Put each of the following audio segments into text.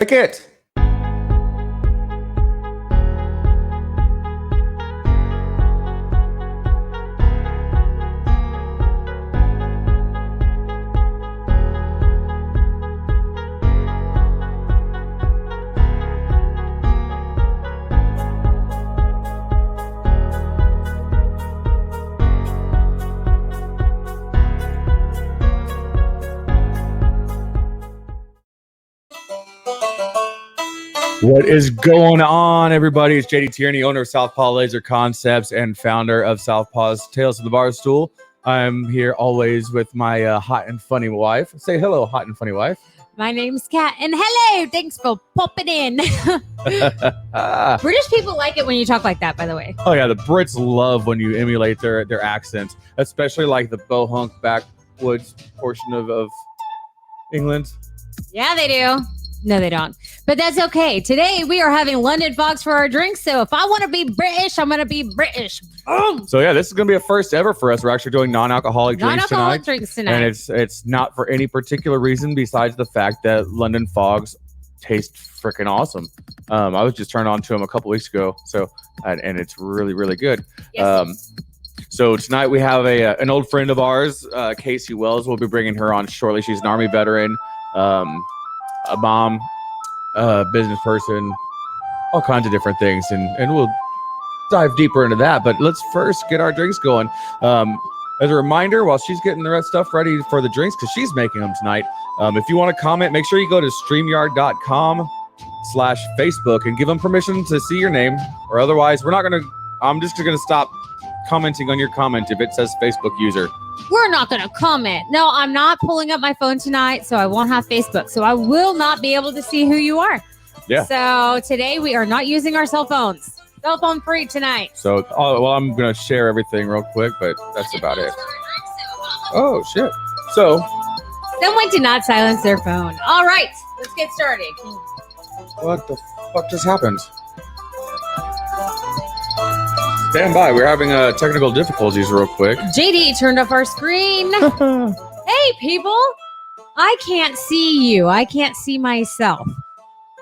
Pick it. What is going on, everybody? It's JD Tierney, owner of Southpaw Laser Concepts and founder of Southpaw's Tales of the Barstool. I'm here always with my hot and funny wife. Say hello, hot and funny wife. My name's Kat, and hello, thanks for popping in. British people like it when you talk like that, by the way. Oh yeah, the Brits love when you emulate their accents, especially like the bohunk backwoods portion of England. Yeah, they do. No, they don't. But that's okay. Today, we are having London Fogs for our drinks. So if I want to be British, I'm going to be British. Boom. So yeah, this is going to be a first ever for us. We're actually doing non-alcoholic drinks tonight. And it's not for any particular reason besides the fact that London Fogs taste freaking awesome. I was just turned on to them a couple weeks ago. So, and it's really, really good. Yes. So tonight we have an old friend of ours, Casey Wells. We'll be bringing her on shortly. She's an Army veteran. A mom, business person, all kinds of different things, and we'll dive deeper into that. But let's first get our drinks going. As a reminder, while she's getting the rest stuff ready for the drinks, because she's making them tonight, if you want to comment, make sure you go to StreamYard.com/Facebook and give them permission to see your name, or otherwise I'm just gonna stop commenting on your comment if it says Facebook user. We're not going to comment. No, I'm not pulling up my phone tonight, so I won't have Facebook. So I will not be able to see who you are. Yeah. So today we are not using our cell phones. Cell phone free tonight. So, I'm going to share everything real quick, but that's about it. Oh, shit. So. Someone did not silence their phone. All right, let's get started. What the fuck just happened? Stand by. We're having technical difficulties real quick. JD turned off our screen. Hey, people. I can't see you. I can't see myself.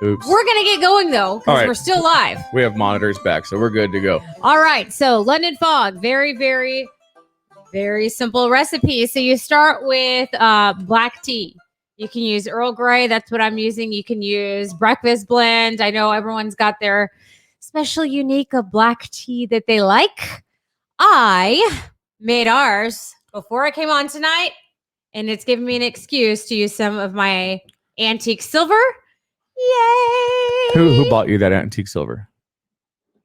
Oops. We're going to get going, though, because we're still live. We have monitors back, so we're good to go. All right. So London Fog, very, very, very simple recipe. So you start with black tea. You can use Earl Grey. That's what I'm using. You can use breakfast blend. I know everyone's got their special unique of black tea that they like. I made ours before I came on tonight, and it's given me an excuse to use some of my antique silver. Yay! Who bought you that antique silver?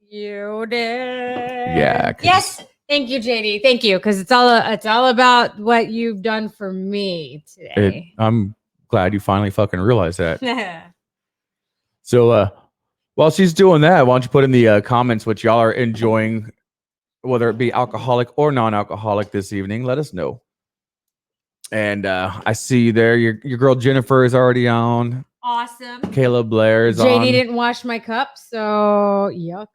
You did. Yeah. Yes. Thank you, JD. Thank you, because it's all about what you've done for me today. I'm glad you finally fucking realized that. So, while she's doing that, why don't you put in the comments what y'all are enjoying, whether it be alcoholic or non-alcoholic this evening. Let us know. And I see you there. Your girl Jennifer is already on. Awesome. Caleb Blair is on. JD didn't wash my cup, so yuck.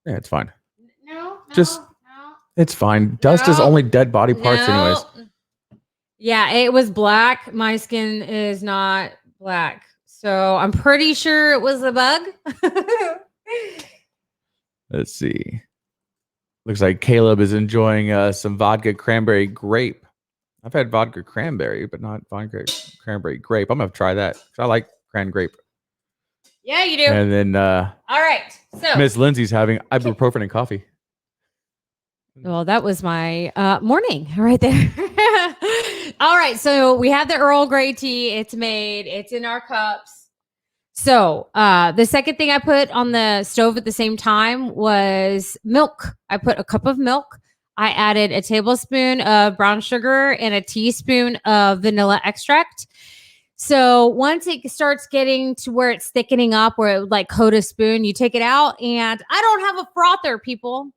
Yeah, it's fine. No. It's fine. Dust is only dead body parts anyways. Yeah, it was black. My skin is not black. So I'm pretty sure it was a bug. Let's see. Looks like Caleb is enjoying some vodka cranberry grape. I've had vodka cranberry, but not vodka cranberry grape. I'm going to try that. I like cran grape. Yeah, you do. And then all right. So Miss Lindsay's having ibuprofen and coffee. Well, that was my morning right there. All right. So we have the Earl Grey tea. It's made. It's in our cups. So the second thing I put on the stove at the same time was milk. I put a cup of milk. I added a tablespoon of brown sugar and a teaspoon of vanilla extract. So once it starts getting to where it's thickening up, where it would like coat a spoon, you take it out. And I don't have a frother, people.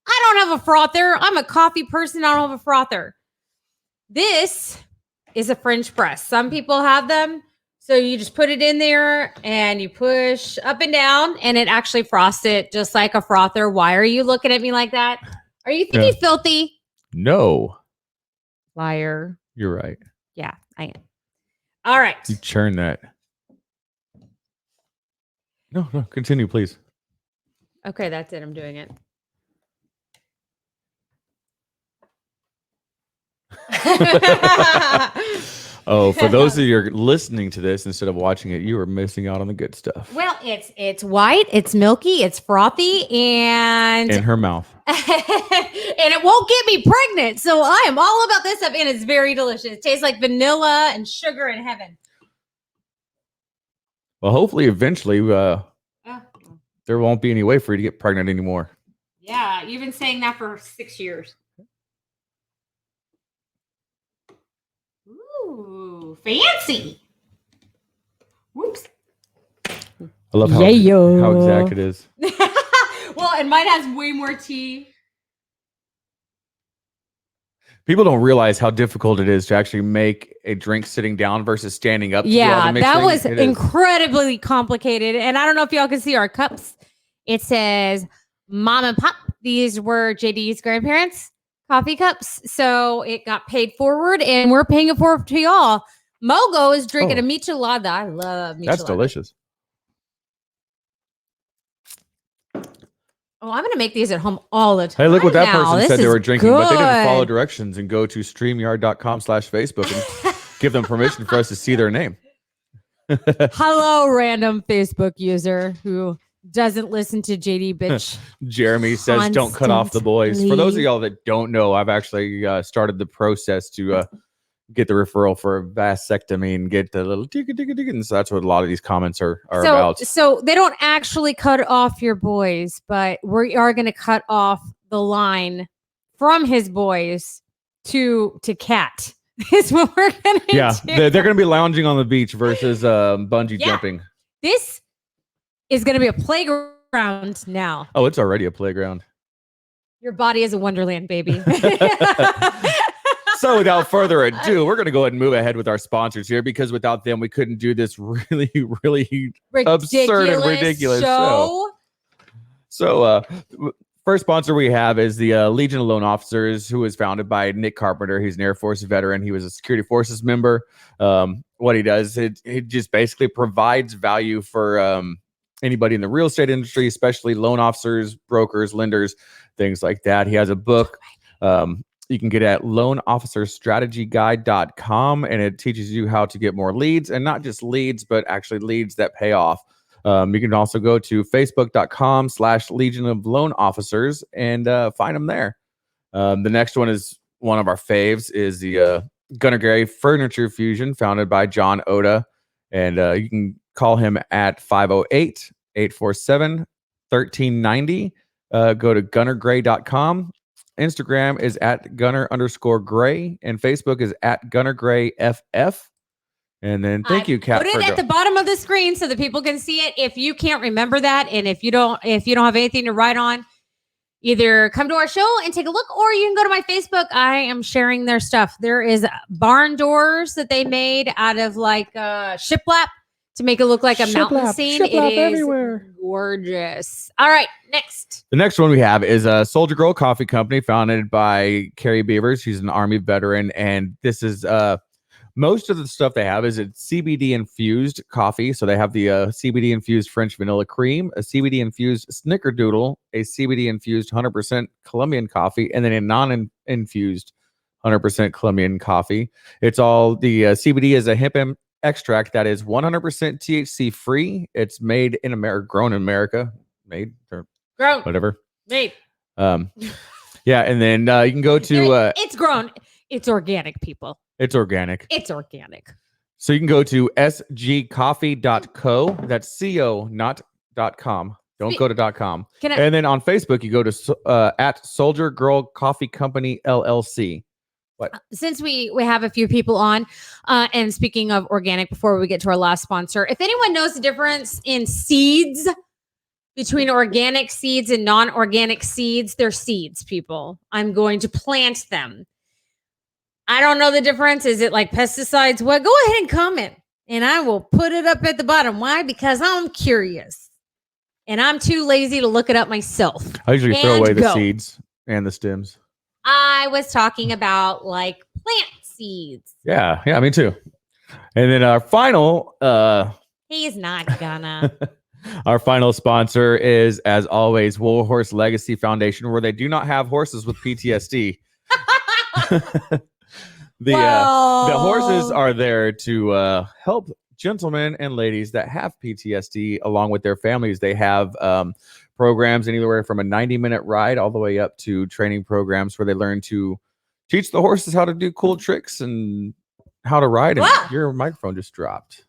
I don't have a frother. I'm a coffee person. I don't have a frother. This is a French press. Some people have them. So you just put it in there and you push up and down and it actually frosts it just like a frother. Why are you looking at me like that? Are you thinking filthy? No. Liar. You're right. Yeah, I am. All right. You churn that. No, continue, please. Okay, that's it. I'm doing it. Oh, for those of you who are listening to this instead of watching it, you are missing out on the good stuff. Well, it's white, it's milky, it's frothy, and in her mouth. And it won't get me pregnant. So I am all about this stuff, and it's very delicious. It tastes like vanilla and sugar in heaven. Well, hopefully, eventually, there won't be any way for you to get pregnant anymore. Yeah, you've been saying that for 6 years. Ooh, fancy. Whoops. I love how exact it is. Well, and mine has way more tea. People don't realize how difficult it is to actually make a drink sitting down versus standing up. Yeah, that was incredibly complicated. And I don't know if y'all can see our cups. It says Mom and Pop. These were JD's grandparents' coffee cups. So it got paid forward, and we're paying it forward to y'all. Mogo is drinking a michelada. I love michelada. That's delicious. Oh, I'm going to make these at home all the time. Hey, look what that person said they were drinking, but they didn't follow directions and go to StreamYard.com/Facebook and give them permission for us to see their name. Hello, random Facebook user who doesn't listen to JD bitch. Jeremy says, don't cut off the boys. For those of y'all that don't know, I've actually started the process to get the referral for a vasectomy and get the little and so that's what a lot of these comments are about. So they don't actually cut off your boys, but we are going to cut off the line from his boys to Cat. Is what we're going to do. They're going to be lounging on the beach versus bungee jumping. This is going to be a playground now. Oh, it's already a playground. Your body is a wonderland, baby. So without further ado, we're going to go ahead and move ahead with our sponsors here because without them, we couldn't do this really, really absurd and ridiculous show. So first sponsor we have is the Legion of Loan Officers, who was founded by Nick Carpenter. He's an Air Force veteran. He was a security forces member. What he does, it just basically provides value for anybody in the real estate industry, especially loan officers, brokers, lenders, things like that. He has a book. You can get at loanofficerstrategyguide.com, and it teaches you how to get more leads, and not just leads, but actually leads that pay off. You can also go to facebook.com/Legion of Loan Officers and find them there. The next one is one of our faves, is the Gunner Gray Furniture Fusion, founded by John Oda. And you can call him at 508-847-1390. Go to gunnergray.com. Instagram is at gunner_gray, and Facebook is at gunnergrayff. And then thank you, Kat. Put it at the bottom of the screen so that people can see it. If you can't remember that, and if you don't have anything to write on, either come to our show and take a look, or you can go to my Facebook. I am sharing their stuff. There is barn doors that they made out of like shiplap to make it look like a mountain scene. It is everywhere. Gorgeous. All right, next. The next one we have is a Soldier Girl Coffee Company, founded by Carrie Beavers. She's an Army veteran, and this is most of the stuff they have is CBD infused coffee. So they have the CBD infused French vanilla cream, a CBD infused snickerdoodle, a CBD infused 100% Colombian coffee, and then a non-infused 100% Colombian coffee. It's all the CBD is a hemp extract that is 100% THC free. It's made in America, grown in America, whatever. Made. Yeah, and then you can go to it's grown. It's organic, people. It's organic. It's organic. So you can go to sgcoffee.co. That's co, not .com. Don't go to .com. And then on Facebook, you go to at Soldier Girl Coffee Company LLC. What? Since we have a few people on, and speaking of organic, before we get to our last sponsor, if anyone knows the difference in seeds between organic seeds and non-organic seeds, they're seeds, people. I'm going to plant them. I don't know the difference. Is it like pesticides? Well, go ahead and comment, and I will put it up at the bottom. Why? Because I'm curious, and I'm too lazy to look it up myself. I usually throw away the seeds and the stems. I was talking about like plant seeds. Yeah, me too. And then our final he's not gonna Our final sponsor is, as always, Warhorse Legacy Foundation, where they do not have horses with PTSD. The horses are there to help gentlemen and ladies that have PTSD along with their families. They have programs anywhere from a 90-minute ride all the way up to training programs where they learn to teach the horses how to do cool tricks and how to ride. And your microphone just dropped.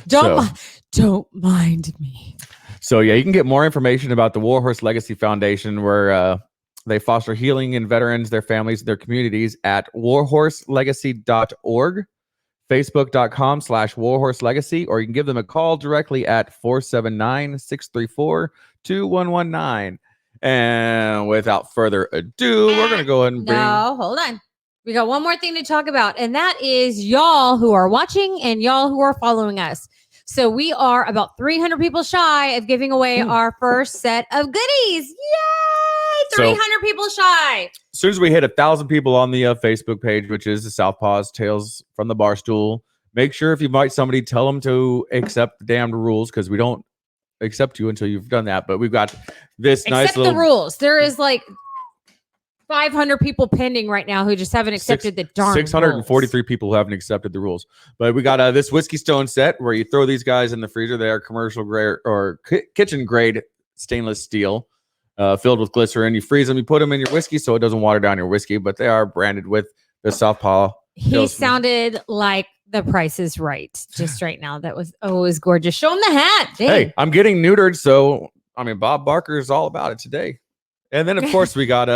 Don't mind me. So yeah, you can get more information about the Warhorse Legacy Foundation, where they foster healing in veterans, their families, their communities at warhorselegacy.org, facebook.com/warhorselegacy, or you can give them a call directly at 479-634-2119. And without further ado, we're going to go ahead and bring... No, hold on. We got one more thing to talk about, and that is y'all who are watching and y'all who are following us. So we are about 300 people shy of giving away our first set of goodies. Yay! 300 people shy. As soon as we hit 1,000 people on the Facebook page, which is the Southpaws Tales from the Barstool, make sure if you invite somebody, tell them to accept the damned rules, because we don't accept you until you've done that. But we've got this nice little... the rules. There is like 500 people pending right now who just haven't accepted the darn 643 rules. people who haven't accepted the rules. But we got this whiskey stone set where you throw these guys in the freezer. They are commercial grade or kitchen grade stainless steel, filled with glycerin. You freeze them, you put them in your whiskey so it doesn't water down your whiskey, but they are branded with the Southpaw. He sounded like The Price is Right just right now. That was, it was gorgeous. Show him the hat. Dang. Hey, I'm getting neutered, so I mean, Bob Barker is all about it today. And then of course we got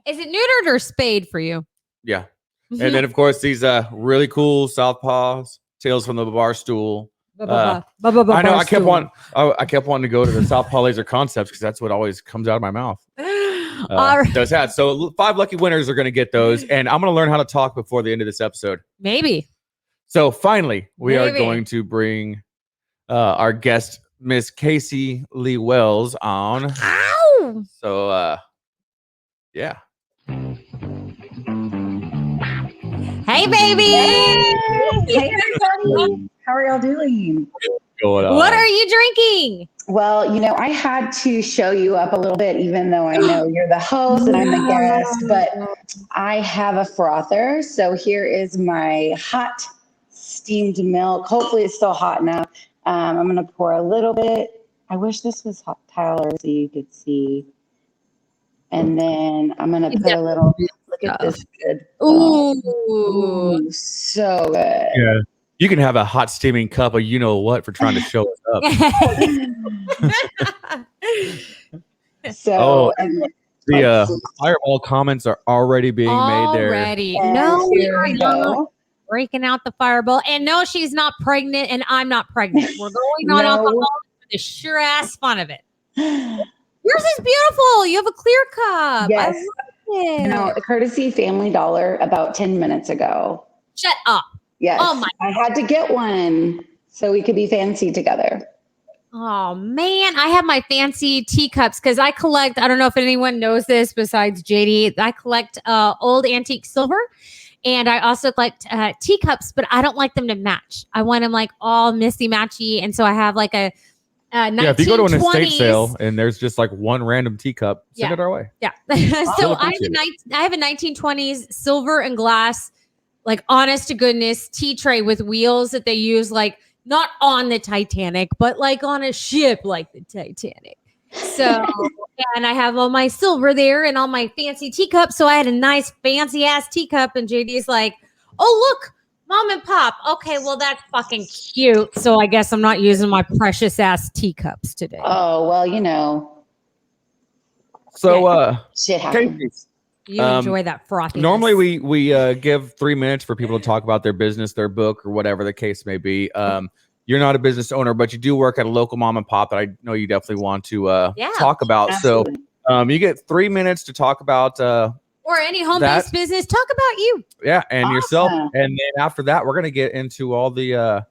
is it neutered or spayed for you? Yeah. And then of course these really cool Southpaws Tales from the Barstool. I know I kept wanting to go to the Southpaw Laser Concepts because that's what always comes out of my mouth. Those hats. So 5 lucky winners are going to get those, and I'm going to learn how to talk before the end of this episode. Maybe. So finally, we are going to bring our guest, Miss Casey Lee Wells, on. Ow! So yeah. Hey, baby. Hey, everybody. How are y'all doing? What are you drinking? Well, you know, I had to show you up a little bit, even though I know you're the host and I'm the guest, but I have a frother. So here is my hot steamed milk. Hopefully it's still hot enough. I'm going to pour a little bit. I wish this was hot, Tyler, so you could see. And then I'm going to put a little, look at this good. Ooh, so good. Yeah. You can have a hot steaming cup of you know what for trying to show us up. So the fireball comments are already being made there. No, we are not breaking out the fireball. And no, she's not pregnant, and I'm not pregnant. We're going on alcohol for the sure ass fun of it. Yours is beautiful. You have a clear cup. Yes. I love it. You know, courtesy Family Dollar about 10 minutes ago. Shut up. Yes. Oh my! I had to get one so we could be fancy together. Oh man, I have my fancy teacups because I collect. I don't know if anyone knows this besides JD. I collect old antique silver, and I also collect teacups, but I don't like them to match. I want them like all misty matchy, and so I have like a 1920s. Yeah, if you go to an estate sale and there's just like one random teacup, send it our way. Yeah. So I have a 1920s silver and glass, like honest to goodness tea tray with wheels that they use, like not on the Titanic, but like on a ship like the Titanic. So, and I have all my silver there and all my fancy teacups. So I had a nice fancy ass teacup, and JD's like, oh, look, Mom and Pop. Okay, well, that's fucking cute. So I guess I'm not using my precious ass teacups today. Oh, well, you know. So, shit happens. You enjoy that frothy. Normally we give 3 minutes for people to talk about their business, their book, or whatever the case may be. You're not a business owner, but you do work at a local mom and pop that I know you definitely want to talk about. Absolutely. So you get 3 minutes to talk about or any home-based business. Talk about you. Yeah, and yourself. And then after that, we're going to get into all the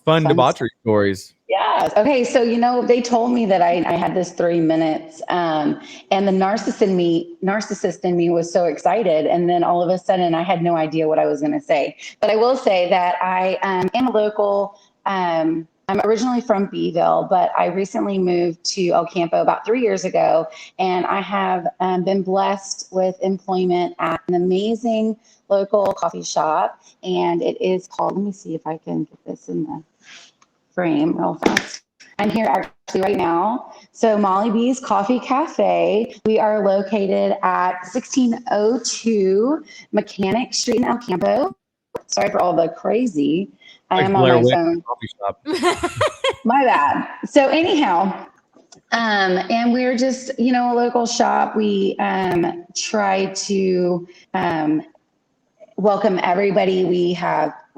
fun debauchery stories. Yes. Okay. So, you know, they told me that I had this 3 minutes and the narcissist in me was so excited. And then all of a sudden I had no idea what I was going to say. But I will say that I am a local I'm originally from Beeville, but I recently moved to El Campo about 3 years ago, and I have been blessed with employment at an amazing local coffee shop, and it is called, let me see if I can get this in the frame real fast. I'm here actually right now. So Molly B's Coffee Cafe. We are located at 1602 Mechanic Street in El Campo. Sorry for all the crazy. I am on my phone. Coffee shop. My bad. So anyhow, and we're just, a local shop. We try to welcome everybody. We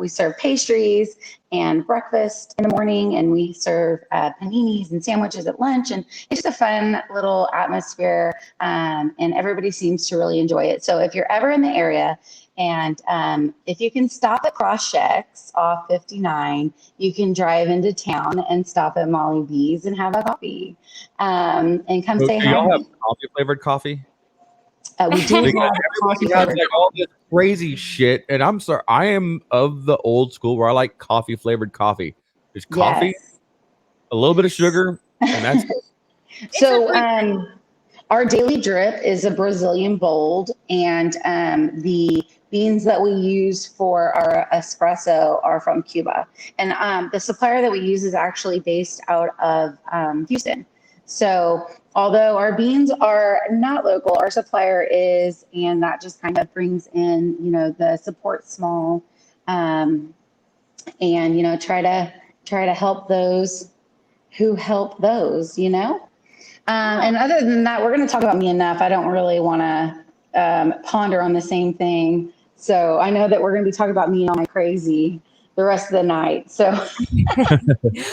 serve pastries and breakfast in the morning, and we serve paninis and sandwiches at lunch. And it's just a fun little atmosphere, and everybody seems to really enjoy it. So if you're ever in the area, and if you can stop at Cross Checks off 59, you can drive into town and stop at Molly B's and have a coffee, and come say hi. Do y'all have coffee flavored coffee? We do have coffee flavored. Like all this crazy shit, and I'm sorry, I am of the old school where I like coffee flavored coffee. There's coffee, a little bit of sugar, and that's it. So our daily drip is a Brazilian bold, and the beans that we use for our espresso are from Cuba. And the supplier that we use is actually based out of Houston. So although our beans are not local, our supplier is, and that just kind of brings in, the support small, and, try to help those who help those, and other than that, we're going to talk about me enough. I don't really want to ponder on the same thing. So I know that we're going to be talking about me and all my crazy the rest of the night. So,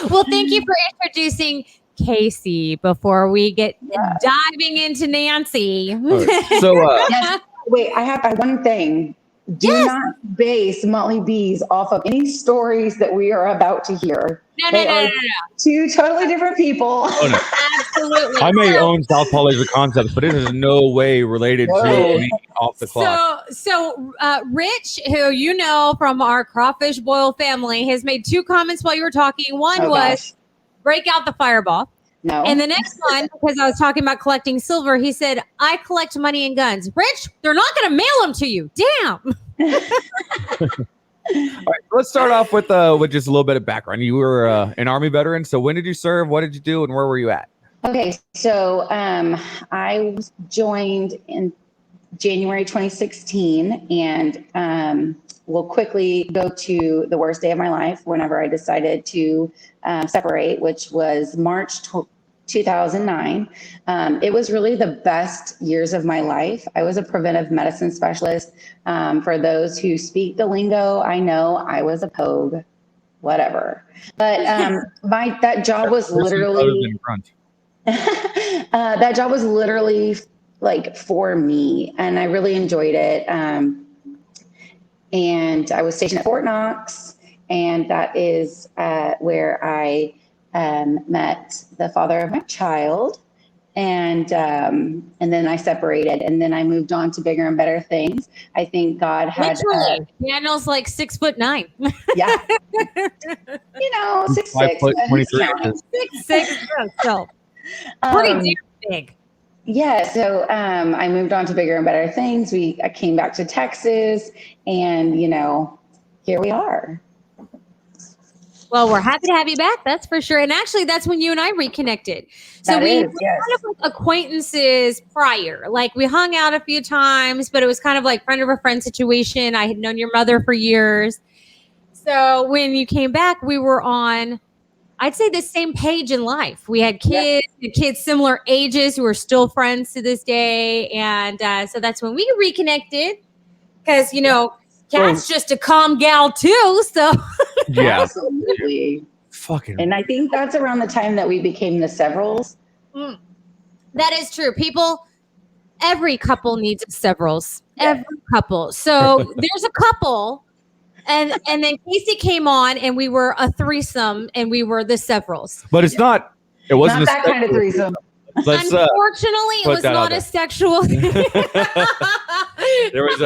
well, thank you for introducing Casey before we get diving into Nancy. Right. So, yes. Wait, I have one thing. Do not base Molly B's off of any stories that we are about to hear. No. Two totally different people. Oh, no. Absolutely. I may own South Paul Laser Concepts, but it is in no way related to me off the clock. So Rich, who you know from our crawfish boil family, has made two comments while you were talking. One was break out the fireball. No. And the next one, because I was talking about collecting silver, he said, I collect money and guns. Rich, they're not going to mail them to you. Damn. All right, let's start off with just a little bit of background. You were an Army veteran. So when did you serve? What did you do? And where were you at? Okay. So I joined in January 2016, and we'll quickly go to the worst day of my life whenever I decided to separate, which was March 2009. It was really the best years of my life. I was a preventive medicine specialist. For those who speak the lingo, I know I was a pogue, whatever. But that job was literally that job was literally like for me, and I really enjoyed it. And I was stationed at Fort Knox, and that is where I met the father of my child, and then I separated, and then I moved on to bigger and better things. I think God had Daniel's like 6'9". Yeah, 6'6". 6'6". So pretty damn big. Yeah, so I moved on to bigger and better things. I came back to Texas, and here we are. Well, we're happy to have you back. That's for sure. And actually, that's when you and I reconnected. So we were kind of like acquaintances prior. Like we hung out a few times, but it was kind of like friend of a friend situation. I had known your mother for years. So when you came back, we were on, I'd say, the same page in life. We had kids, kids similar ages who are still friends to this day. And so that's when we reconnected because, Kat's just a calm gal too. So yeah, absolutely. Fucking. And I think that's around the time that we became the Severals. That is true. Every couple needs severals. Every couple. So there's a couple. And then Casey came on, and we were a threesome, and we were the severals. But it wasn't not that kind of threesome. Unfortunately, it was not a sexual. There was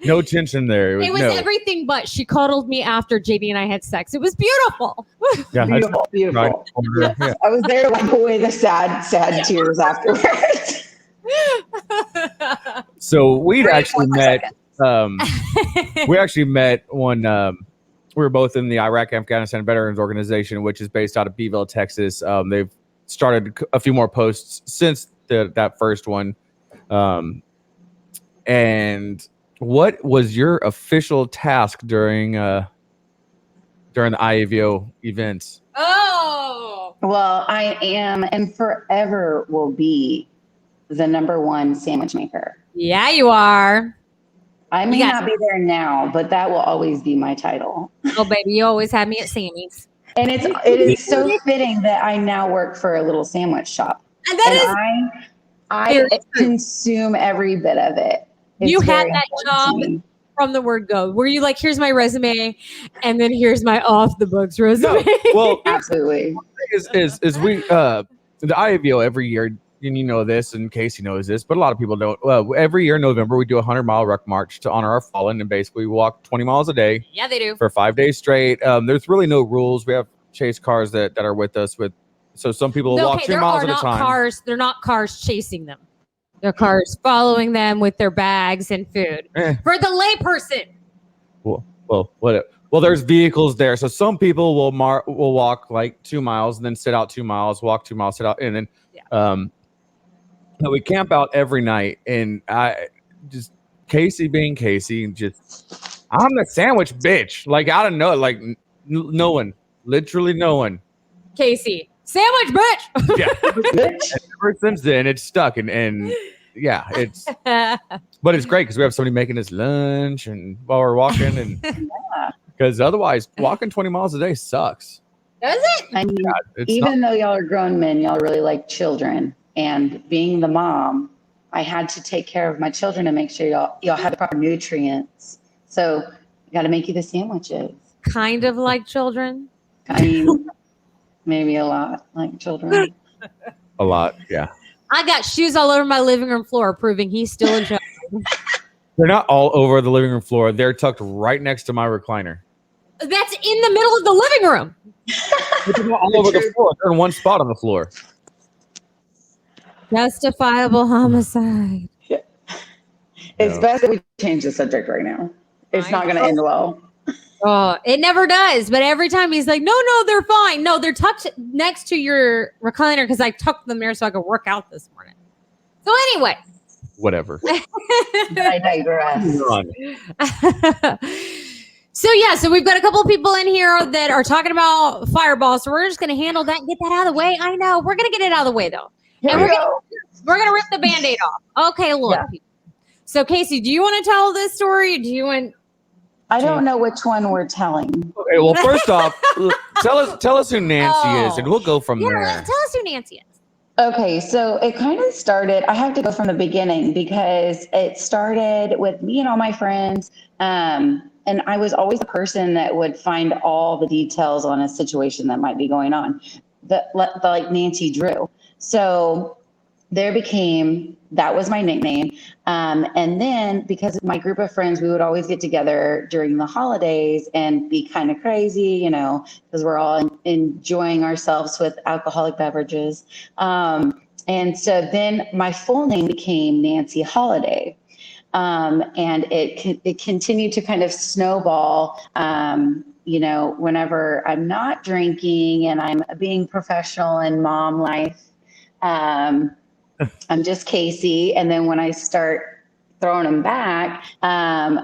No tension there. It was everything but. She cuddled me after JD and I had sex. It was beautiful. Yeah, beautiful. Right. Yeah. I was there to wipe away the sad tears afterwards. So we'd actually met. We actually met when we were both in the Iraq-Afghanistan Veterans Organization, which is based out of Beeville, Texas. They've started a few more posts since that first one. And what was your official task during the IAVO events? Oh, well, I am and forever will be the #1 sandwich maker. Yeah, you are. I may not be there now, but that will always be my title. Oh, baby, you always have me at Sammy's. And it is so fitting that I now work for a little sandwich shop. And I consume every bit of it. You had that job from the word go. Were you like, here's my resume, and then here's my off the books resume? No, well, absolutely. Is we the IAVO every year, and you know this, and Casey knows this, but a lot of people don't. Every year in November, we do a 100-mile ruck march to honor our fallen, and basically we walk 20 miles a day. Yeah, they do. For 5 days straight. There's really no rules. We have chase cars that are with us. So some people walk 2 miles at a time. They're not cars chasing them. They're cars following them with their bags and food. For the layperson. Well, there's vehicles there. So some people will walk like 2 miles and then sit out 2 miles, walk 2 miles, sit out, and then we camp out every night. And I just Casey being Casey, just I'm the sandwich bitch. Like I don't know, like no one, literally no one. Casey, sandwich bitch. Yeah. Ever since then, it's stuck, and yeah, it's. But it's great because we have somebody making us lunch, and while we're walking, and because otherwise, walking 20 miles a day sucks. Does it? I mean, even though y'all are grown men, y'all really like children, and being the mom, I had to take care of my children and make sure y'all have the proper nutrients. So, got to make you the sandwiches. Kind of like children. I mean, maybe a lot like children. A lot, yeah. I got shoes all over my living room floor, proving he's still a child. They're not all over the living room floor. They're tucked right next to my recliner. That's in the middle of the living room. They're not all over the floor. They're in one spot on the floor. Justifiable homicide. Yeah. It's best that we change the subject right now. It's not going to end well. Oh, it never does. But every time he's like, no, they're fine. No, they're tucked next to your recliner because I tucked them there so I could work out this morning. So anyway. Whatever. I digress. So we've got a couple of people in here that are talking about Fireball. So we're just going to handle that and get that out of the way. I know. We're going to get it out of the way, though. And we're going to rip the Band-Aid off. Okay, look. Yeah. So, Casey, do you want to tell this story? Or do you want... I don't know which one we're telling. Okay, well, first off, tell us who Nancy is, and we'll go from there. Tell us who Nancy is. Okay, so it kind of started, I have to go from the beginning because it started with me and all my friends. And I was always the person that would find all the details on a situation that might be going on, the like Nancy Drew. So that was my nickname. And then because of my group of friends, we would always get together during the holidays and be kind of crazy, because we're all enjoying ourselves with alcoholic beverages. And so then my full name became Nancy Holiday. And it continued to kind of snowball, whenever I'm not drinking and I'm being professional in mom life. I'm just Casey. And then when I start throwing them back, my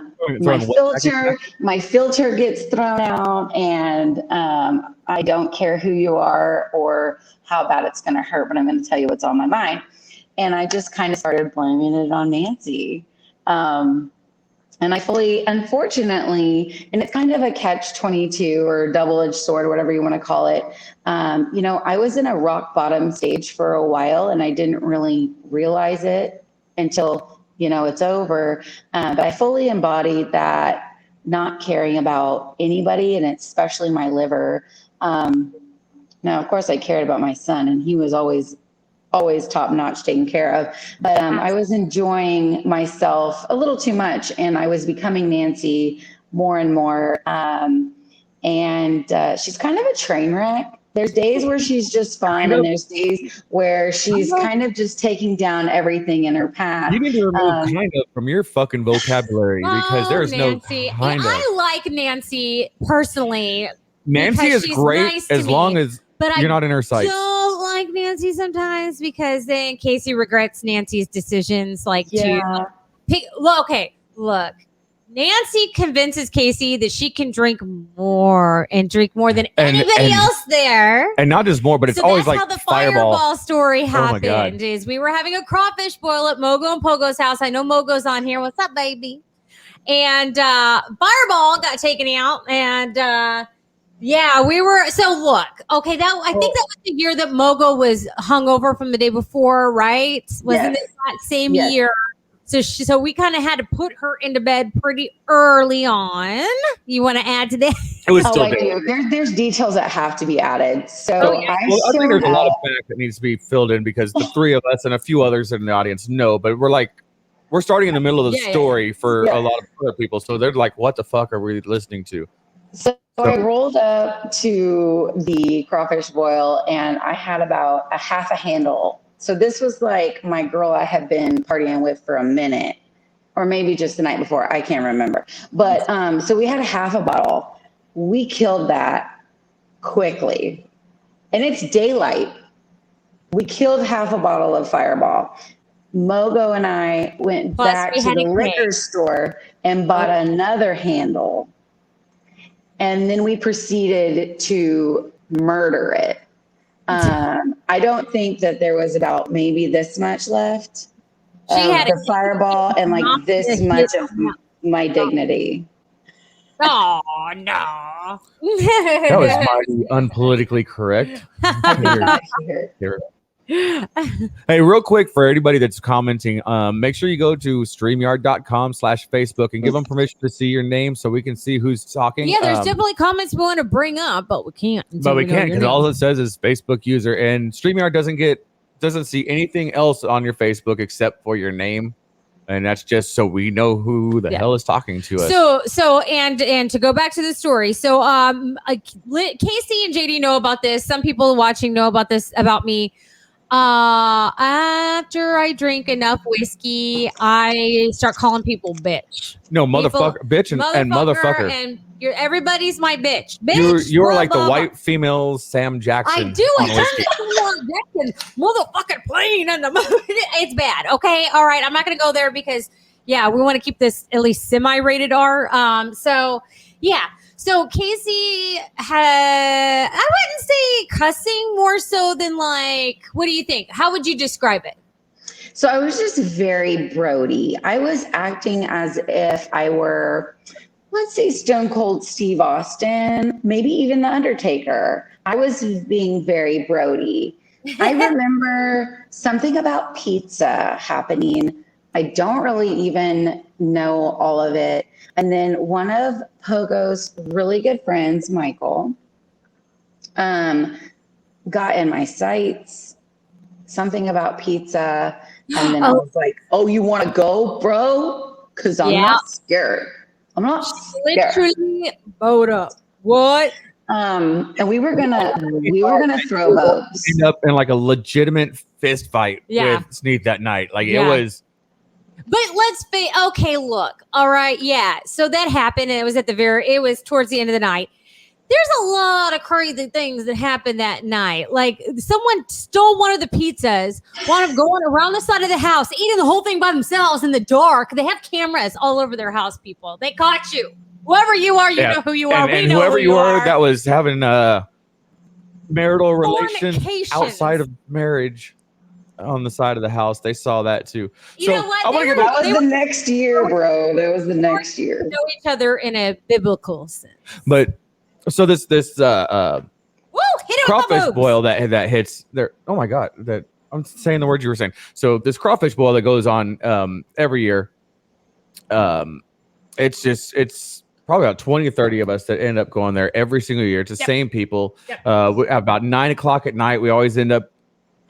filter gets thrown out, and I don't care who you are or how bad it's going to hurt, but I'm going to tell you what's on my mind. And I just kind of started blaming it on Nancy. And I unfortunately, and it's kind of a catch-22 or double-edged sword, whatever you want to call it. I was in a rock bottom stage for a while, and I didn't really realize it until, it's over. But I fully embodied that not caring about anybody, and especially my liver. Now, of course, I cared about my son, and he was always always top notch taken care of. But I was enjoying myself a little too much, and I was becoming Nancy more and more. And she's kind of a train wreck. There's days where she's just fun, and there's days where she's kind of just taking down everything in her path. You need to remove kind of from your fucking vocabulary because there's Nancy. no kind of. I like Nancy personally. Nancy is great nice as long as you're not in her sights. I don't like Nancy sometimes because then Casey regrets Nancy's decisions. To pick. Well, okay, look. Nancy convinces Casey that she can drink more than anybody else there. And not just more, but it's always like how the fireball story happened. Is we were having a crawfish boil at Mogo and Pogo's house. I know Mogo's on here. What's up, baby? And Fireball got taken out. And we were. So look, okay, I think that was the year that Mogo was hungover from the day before, right? Wasn't it that same year? So we kind of had to put her into bed pretty early on. You want to add to that? It was still there's details that have to be added. So I think there's a lot of fact that needs to be filled in because the three of us and a few others in the audience know, but we're starting in the middle of the story for a lot of other people. So they're like, what the fuck are we listening to? So I rolled up to the crawfish boil and I had about a half a handle. So this was like my girl I had been partying with for a minute, or maybe just the night before. I can't remember. But so we had a half a bottle. We killed that quickly. And it's daylight. We killed half a bottle of Fireball. Mogo and I went back to the liquor store and bought another handle. And then we proceeded to murder it. I don't think that there was about maybe this much left. She had the Fireball and like this much of my dignity. Oh, no. That was mighty unpolitically correct. Hey, real quick for anybody that's commenting, make sure you go to StreamYard.com/Facebook and give them permission to see your name so we can see who's talking. Yeah, there's definitely comments we want to bring up, but we can't. But we can't because all it says is Facebook user, and StreamYard doesn't see anything else on your Facebook except for your name. And that's just so we know who the hell is talking to us. So, and to go back to the story. So, Casey and JD know about this. Some people watching know about this about me. After I drink enough whiskey, I start calling people bitch. No, motherfucker, bitch, and motherfucker. And everybody's my bitch. You're like the white female Sam Jackson. I do. I turn into motherfucking plane in the movie. It's bad. Okay. All right. I'm not going to go there because, we want to keep this at least semi-rated R. So Casey had, I wouldn't say cussing more so than like, what do you think? How would you describe it? So I was just very Brody. I was acting as if I were, let's say, Stone Cold Steve Austin, maybe even The Undertaker. I was being very Brody. I remember something about pizza happening. I don't really even know all of it. And then one of Pogo's really good friends, Michael, got in my sights, something about pizza. And then I was like, oh, you want to go, bro? Because I'm not scared. I'm not scared. Literally bowed up. What? And we were gonna throw bows. End up in like a legitimate fist fight with Sneed that night. Like it was. But let's be okay. Look, all right, so that happened, and it was towards the end of the night. There's a lot of crazy things that happened that night. Like someone stole one of the pizzas, wound up going around the side of the house, eating the whole thing by themselves in the dark. They have cameras all over their house. People, they caught you. Whoever you are, you know who you are. And whoever you are that was having a marital relation outside of marriage. On the side of the house, they saw that too. You know what? That was the next year, bro. That was the next year. Know each other in a biblical sense. But so this crawfish boil that hits there. Oh my god, that I'm saying the words you were saying. So this crawfish boil that goes on every year. It's probably about 20 or 30 of us that end up going there every single year. It's the same people. About 9:00 at night, we always end up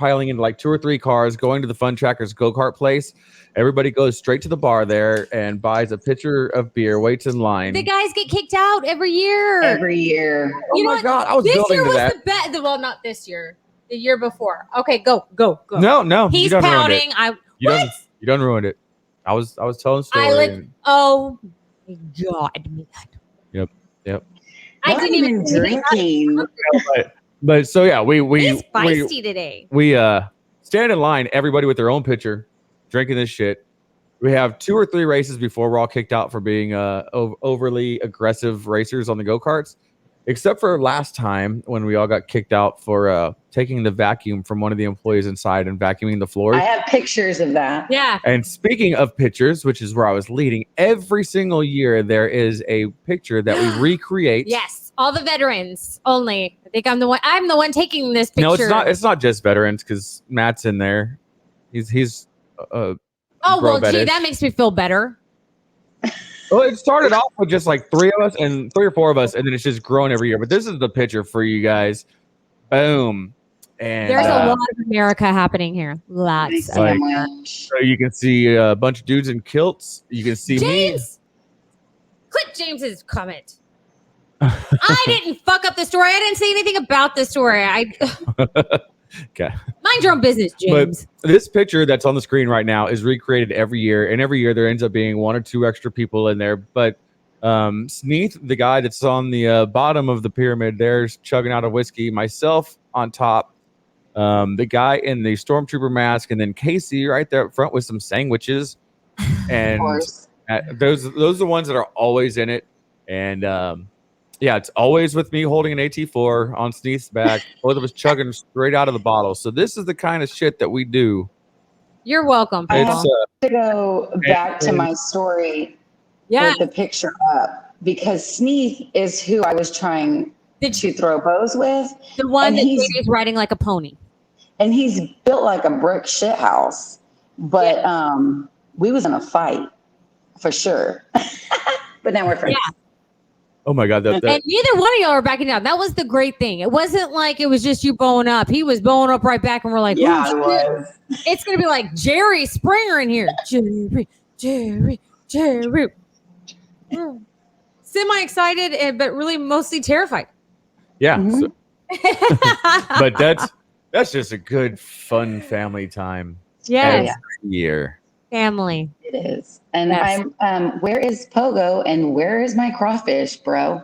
piling into like 2 or 3 cars, going to the Fun Trackers go-kart place. Everybody goes straight to the bar there and buys a pitcher of beer, waits in line. The guys get kicked out every year. Every year. Oh my God, I was this building year to was that. the best. Well, not this year. The year before. Okay, go. No, He's you done ruined pouting. it. You done ruined it. I was telling a story. Oh my God. Yep. I didn't even drinking. But so yeah, He's feisty today. We stand in line, everybody with their own pitcher, drinking this shit. We have 2 or 3 races before we're all kicked out for being overly aggressive racers on the go-karts. Except for last time when we all got kicked out for taking the vacuum from one of the employees inside and vacuuming the floors. I have pictures of that. Yeah. And speaking of pictures, which is where I was leading, every single year there is a picture that we recreate. Yes, all the veterans only. I think I'm the one taking this picture. No, it's not just veterans because Matt's in there. He's oh well, gee, that makes me feel better. Well, it started off with just like 3 of us and 3 or 4 of us, and then it's just grown every year. But this is the picture for you guys. Boom. And there's a lot of America happening here. Lots of America. So you can see a bunch of dudes in kilts. You can see James. Click James's comment. I didn't fuck up the story. I didn't say anything about the story. Okay. Mind your own business, James. But this picture that's on the screen right now is recreated every year, and every year there ends up being 1 or 2 extra people in there. But Sneath, the guy that's on the bottom of the pyramid, there's chugging out a whiskey. Myself on top, the guy in the stormtrooper mask, and then Casey right there up front with some sandwiches. And those are the ones that are always in it. And yeah, it's always with me holding an AT4 on Sneath's back. Both of us chugging straight out of the bottle. So this is the kind of shit that we do. You're welcome. I have to go back to my story with the picture up, because Sneath is who I was trying to throw bows with. The one that is riding like a pony. And he's built like a brick shit house. But we was in a fight for sure. But now we're friends. Yeah. Oh my God. And neither one of y'all are backing down. That was the great thing. It wasn't like it was just you bowing up. He was bowing up right back, and we're like, yeah, it was. It's going to be like Jerry Springer in here. Jerry. Semi-excited, but really mostly terrified. Yeah. Mm-hmm. But that's just a good, fun family time. Yes. Every year. Family. It is. And I'm where is Pogo and where is my crawfish, bro?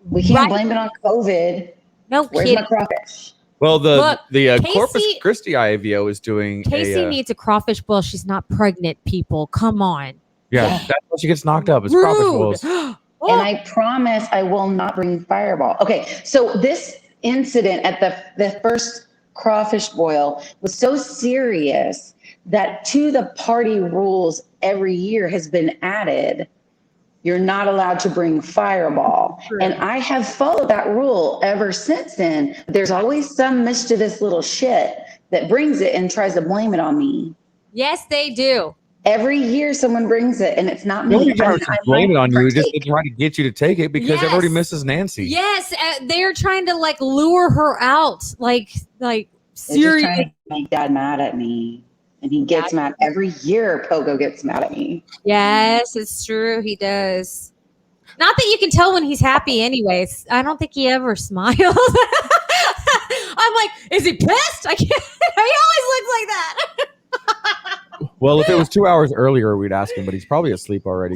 We can't blame it on COVID. No Where's my crawfish? Well, the Casey, Corpus Christi IAVO is doing Casey needs a crawfish boil. She's not pregnant, people. Come on. Yeah, that's why she gets knocked up. It's crawfish boils. And I promise I will not bring Fireball. Okay, so this incident at the first crawfish boil was so serious that to the party rules every year has been added. You're not allowed to bring Fireball. True. And I have followed that rule ever since then. There's always some mischievous little shit that brings it and tries to blame it on me. Yes, they do. Every year someone brings it and it's not me. Nobody tries to blame it on you. Just they try to get you to take it because everybody misses Nancy. Yes, they're trying to like lure her out. Like seriously. Trying to make Dad mad at me. And he gets mad every year. Pogo gets mad at me. Yes, it's true. He does. Not that you can tell when he's happy anyways. I don't think he ever smiles. I'm like, is he pissed? I can't. He always looks like that. Well, if it was 2 hours earlier, we'd ask him, but he's probably asleep already.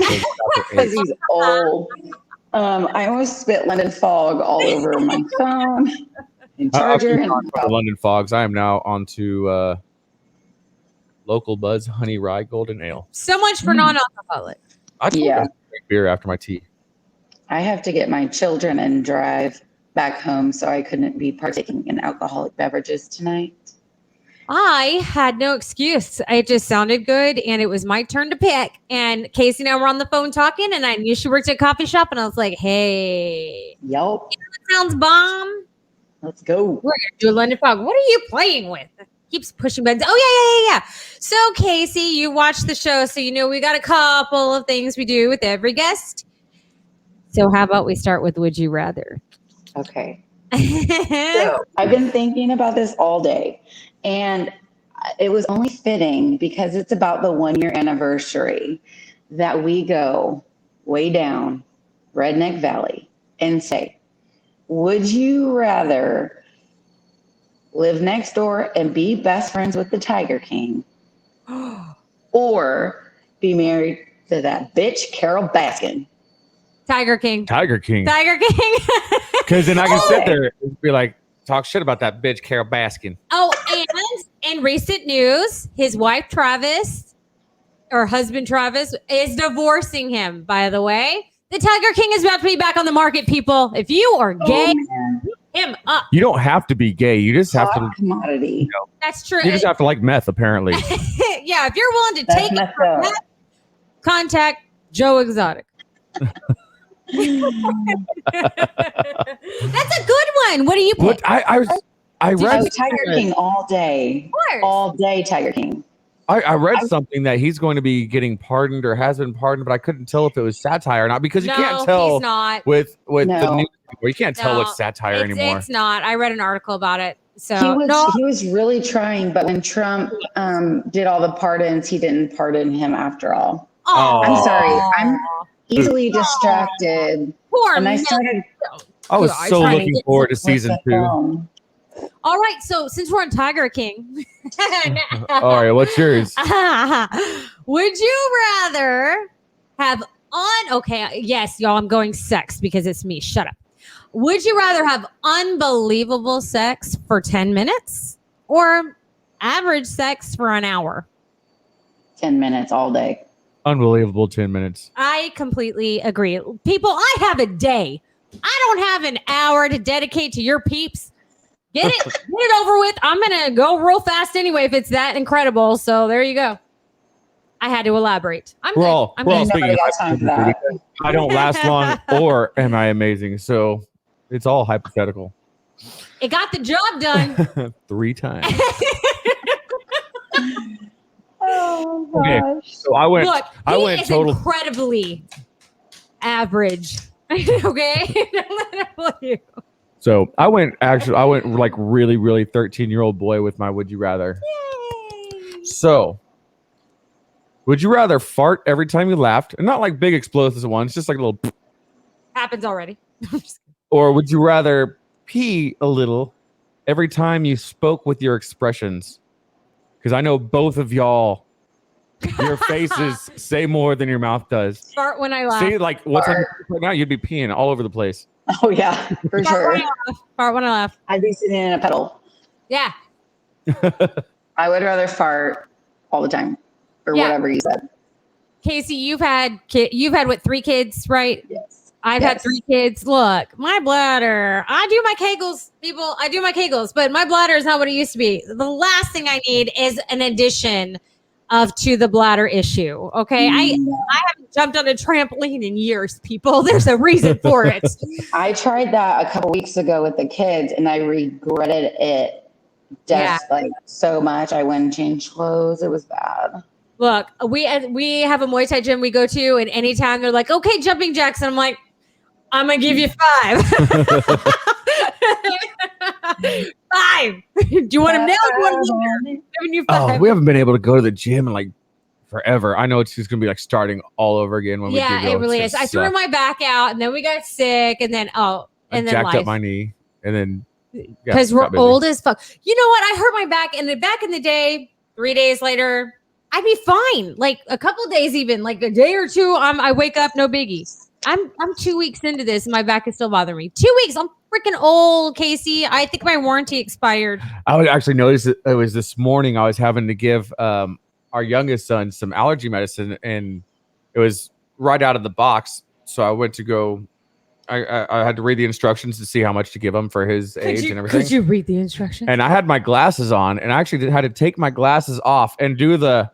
Because he's old. I almost spit London Fog all over my phone and charger. London Fogs. I am now on to Local Buzz Honey Rye Golden Ale. So much for non-alcoholic. I drink beer after my tea. I have to get my children and drive back home, so I couldn't be partaking in alcoholic beverages tonight. I had no excuse. It just sounded good, and it was my turn to pick. And Casey and I were on the phone talking, and I knew she worked at a coffee shop, and I was like, hey. Yep. You know what sounds bomb? Let's go. We're going to do a London Fog. What are you playing with? Keeps pushing buttons. Oh, yeah. So, Casey, you watched the show, so you know we got a couple of things we do with every guest. So how about we start with Would You Rather? Okay. So I've been thinking about this all day, and it was only fitting because it's about the 1 year anniversary that we go way down Redneck Valley and say, would you rather live next door and be best friends with the Tiger King or be married to that bitch Carol Baskin? Tiger King. Tiger King. Tiger King. Because then I can sit there and be like, talk shit about that bitch Carol Baskin. Oh, and in recent news, his wife Travis, or husband Travis, is divorcing him, by the way. The Tiger King is about to be back on the market, people. If you are gay, hit him up. You don't have to be gay. You just have to. Commodity. You know, that's true. You just have to like meth, apparently. Yeah, if you're willing to take it from meth, contact Joe Exotic. That's a good one. What do you pick? I read Tiger King all day. All day Tiger King. I read something that he's going to be getting pardoned or has been pardoned, but I couldn't tell if it was satire or not because you can't tell. He's not. With the news, you can't tell what's satire anymore. It's not. I read an article about it. So he was really trying, but when Trump did all the pardons, he didn't pardon him after all. Oh, I'm sorry. I'm easily distracted. Poor and I was so looking forward to season 2. All right, so since we're on Tiger King, all right, what's yours? Would you rather have okay, yes, y'all, I'm going sex because it's me. Shut up. Would you rather have unbelievable sex for 10 minutes or average sex for an hour? 10 minutes all day. Unbelievable 10 minutes. I completely agree. People, I have a day. I don't have an hour to dedicate to your peeps. Get it over with. I'm going to go real fast anyway if it's that incredible. So there you go. I had to elaborate. We're all speaking of I don't last long or am I amazing? So it's all hypothetical. It got the job done. 3 times. Oh gosh. Okay, so I went. Look, I went total incredibly average. Okay. So I went like really 13-year-old boy with my would you rather. Yay. So would you rather fart every time you laughed, and not like big explosive ones, just like a little happens already. Or would you rather pee a little every time you spoke with your expressions? Because I know both of y'all, your faces say more than your mouth does. Fart when I laugh. See, like what's on right now, you'd be peeing all over the place. Oh yeah, for sure. Fart when I laugh. I'd be sitting in a puddle. Yeah. I would rather fart all the time, or whatever you said. Casey, you've had what, 3 kids, right? Yes. I've had 3 kids. Look, my bladder. I do my Kegels, people. I do my Kegels, but my bladder is not what it used to be. The last thing I need is an addition to the bladder issue. Okay. I haven't jumped on a trampoline in years, people. There's a reason for it. I tried that a couple weeks ago with the kids and I regretted it like so much. I went and changed clothes. It was bad. Look, we have a Muay Thai gym we go to, and anytime they're like, okay, jumping jacks, and I'm like, I'm gonna give you 5. 5. Do you want them now? Or do you want them giving you 5? Oh, we haven't been able to go to the gym in like forever. I know it's just gonna be like starting all over again when we do go. Yeah, it really is. I threw my back out, and then we got sick, and then I jacked up my knee, and then because we're old as fuck. You know what? I hurt my back, and back in the day, 3 days later, I'd be fine. Like a couple of days, even like a day or 2, I wake up, no biggie. I'm 2 weeks into this, and my back is still bothering me. 2 weeks. I'm freaking old, Casey. I think my warranty expired. I would actually notice it was this morning. I was having to give our youngest son some allergy medicine, and it was right out of the box. So I went to go. I had to read the instructions to see how much to give him for his age and everything. Could you read the instructions? And I had my glasses on, and I actually had to take my glasses off and do the.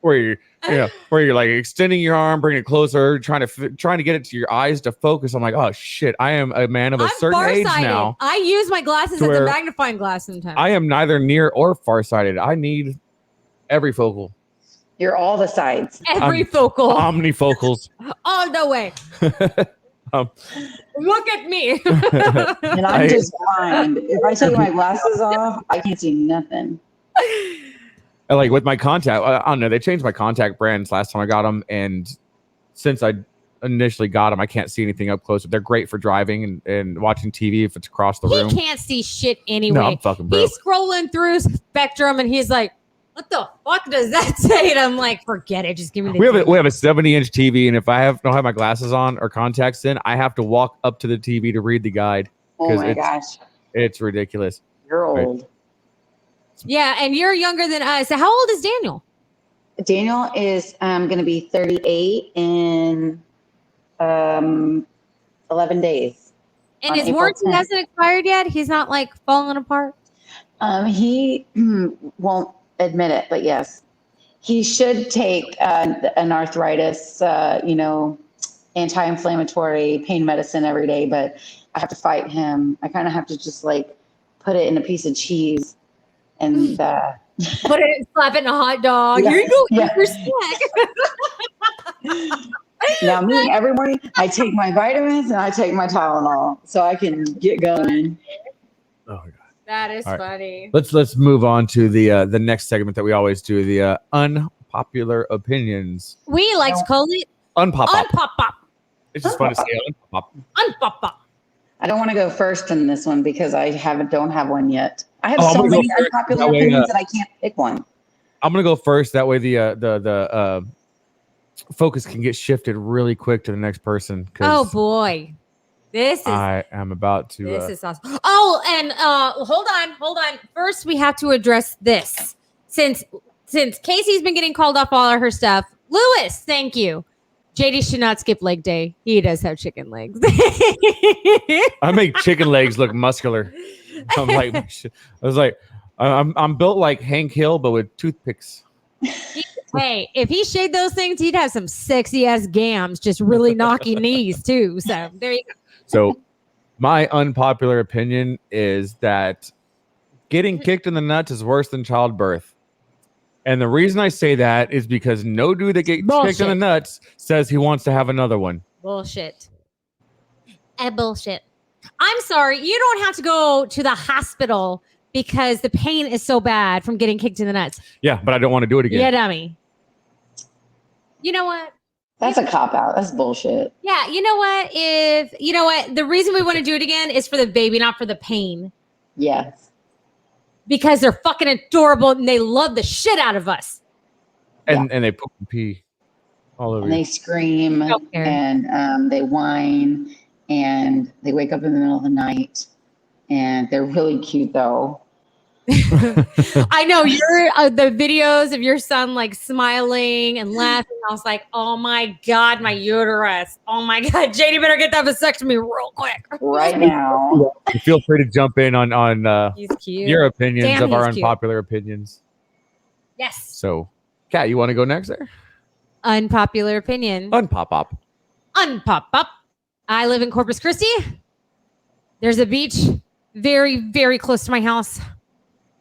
Where you're like extending your arm, bringing it closer, trying to get it to your eyes to focus. I'm like, oh shit, I am a man of a certain age now. I use my glasses as a magnifying glass sometimes. I am neither near or farsighted. I need every focal. You're all the sides. Every focal. Omnifocals. Oh, no way. Look at me. And I'm just blind. If I take my glasses off, I can't see nothing. Like with my contact, I don't know. They changed my contact brands last time I got them, and since I initially got them, I can't see anything up close. They're great for driving and watching TV if it's across the room. He can't see shit anyway. No, I'm fucking broke. He's scrolling through Spectrum, and he's like, "What the fuck does that say?" And I'm like, "Forget it. Just give me the." We have a 70-inch TV, and if I don't have my glasses on or contacts in, I have to walk up to the TV to read the guide. Oh my gosh, it's ridiculous. You're old. Right. Yeah, and you're younger than us. So how old is Daniel? Daniel is going to be 38 in 11 days. And his warranty hasn't expired yet? He's not like falling apart? He won't admit it, but yes. He should take an arthritis, anti-inflammatory pain medicine every day, but I have to fight him. I kind of have to just like put it in a piece of cheese and slap it in a hot dog. Yeah, Here you go, yeah. your snack. Now me, every morning I take my vitamins and I take my Tylenol so I can get going. Oh my god, that is funny. Let's move on to the next segment that we always do, the unpopular opinions. We like to call it unpop. It's just fun to say unpop. I don't want to go first in this one because I don't have one yet. I have so many unpopular opinions that I can't pick one. I'm gonna go first. That way the focus can get shifted really quick to the next person. Oh boy, I am about to. This is awesome. Oh, and hold on. First, we have to address this. Since Casey's been getting called off all of her stuff, Lewis, thank you. JD should not skip leg day. He does have chicken legs. I make chicken legs look muscular. I'm built like Hank Hill, but with toothpicks. Hey, if he shaved those things, he'd have some sexy ass gams, just really knocky knees too. So there you go. So my unpopular opinion is that getting kicked in the nuts is worse than childbirth. And the reason I say that is because no dude that gets kicked in the nuts says he wants to have another one. Bullshit. Bullshit. I'm sorry. You don't have to go to the hospital because the pain is so bad from getting kicked in the nuts. Yeah, but I don't want to do it again. Yeah, dummy. You know what? That's a cop-out. That's bullshit. Yeah, you know what? The reason we want to do it again is for the baby, not for the pain. Yes. Because they're fucking adorable and they love the shit out of us. And they poop and pee all over. And they scream and they whine and they wake up in the middle of the night and they're really cute though. I know the videos of your son like smiling and laughing. I was like, oh my God, my uterus. Oh my God, JD better get that vasectomy real quick. Right now. Feel free to jump in on your opinions of our unpopular opinions. Yes. So, Kat, you want to go next there? Unpopular opinion. Unpop. I live in Corpus Christi. There's a beach very, very close to my house.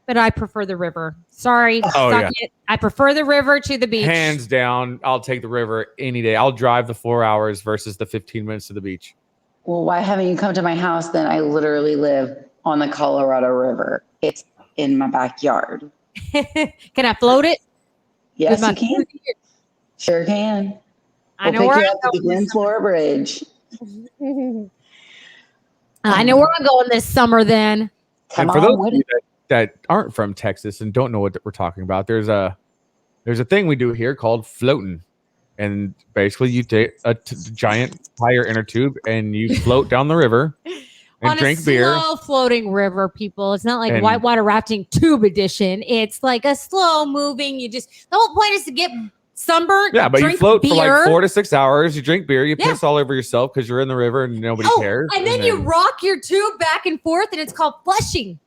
But I prefer the river. Sorry. I prefer the river to the beach. Hands down, I'll take the river any day. I'll drive the 4 hours versus the 15 minutes to the beach. Well, why haven't you come to my house then? I literally live on the Colorado River. It's in my backyard. Can I float it? Yes, you can. Sure can. I know where I'm going. The Glen Flora Bridge. I know where I'm going this summer then. And for those of you that aren't from Texas and don't know what we're talking about, there's a thing we do here called floating, and basically you take a giant tire inner tube and you float down the river and drink beer. Slow floating river, people. It's not like whitewater rafting tube edition. It's like a slow moving. The whole point is to get sunburned. Yeah, but you float for like 4 to 6 hours. You drink beer. You piss all over yourself because you're in the river and nobody cares. And then you rock your tube back and forth, and it's called flushing.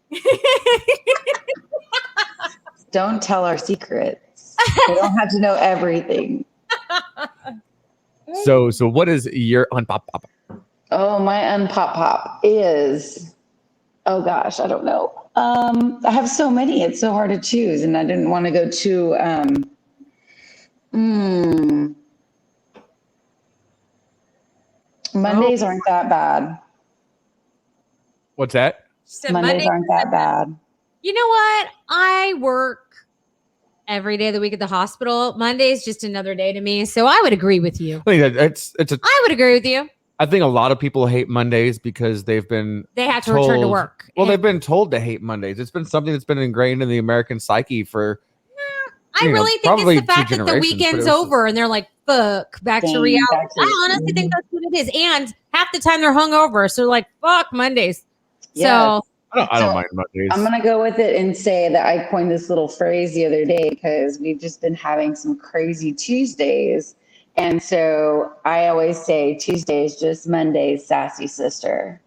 Don't tell our secrets. We don't have to know everything. So what is your unpop? Oh, my unpop is, oh gosh, I don't know. I have so many. It's so hard to choose, and I didn't want to go too. Mondays aren't that bad. What's that? Mondays aren't that bad. You know what? I work every day of the week at the hospital. Monday is just another day to me. So I would agree with you. I think I would agree with you. I think a lot of people hate Mondays because they have to return to work. Well, they've been told to hate Mondays. It's been something that's been ingrained in the American psyche for. I really think it's the fact that the weekend's over and they're like, fuck, back to reality. I honestly think that's what it is. And half the time they're hungover. So they're like, fuck Mondays. Yes. So I don't mind Mondays. I'm going to go with it and say that I coined this little phrase the other day because we've just been having some crazy Tuesdays. And so I always say Tuesday is just Monday's sassy sister.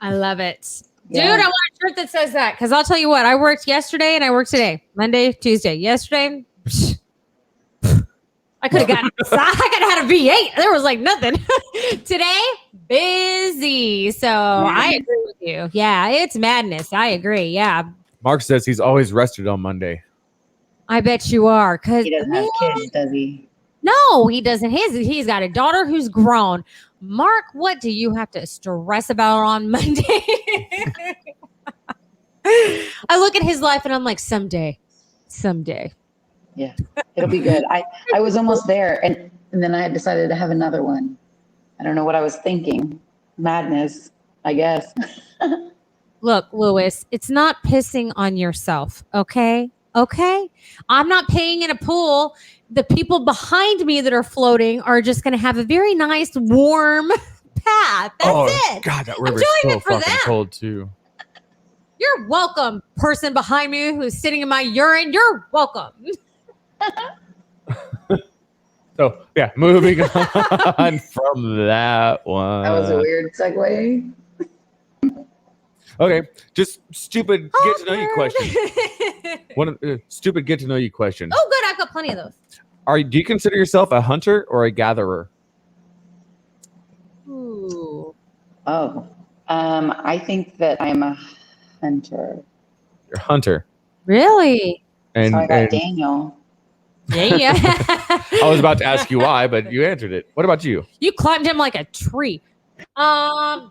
I love it. Yeah. Dude, I want a shirt that says that because I'll tell you what, I worked yesterday and I worked today. Monday, Tuesday. Yesterday, I could have gotten I could have had a V8. There was like nothing. Today, busy. So I agree with you. Yeah, it's madness. I agree. Yeah. Mark says he's always rested on Monday. I bet you are. Because he doesn't have kids, does he? No, he doesn't. He's got a daughter who's grown. Mark, what do you have to stress about on Monday? I look at his life and I'm like, someday. Yeah, it'll be good. I was almost there, and then I decided to have another one. I don't know what I was thinking. Madness, I guess. Look, Lewis, it's not pissing on yourself, okay? Okay? I'm not paying in a pool. The people behind me that are floating are just going to have a very nice, warm path. That's it. God, that river's so fucking cold, too. You're welcome, person behind me who's sitting in my urine. You're welcome. So, yeah, moving on from that one. That was a weird segue. Okay, just stupid get to know you question. Stupid get to know you question. Oh, good. I've got plenty of those. Do you consider yourself a hunter or a gatherer? Ooh. Oh, I think that I'm a hunter. You're a hunter. Really? And so I got Daniel. Yeah. I was about to ask you why, but you answered it. What about you? You climbed him like a tree. I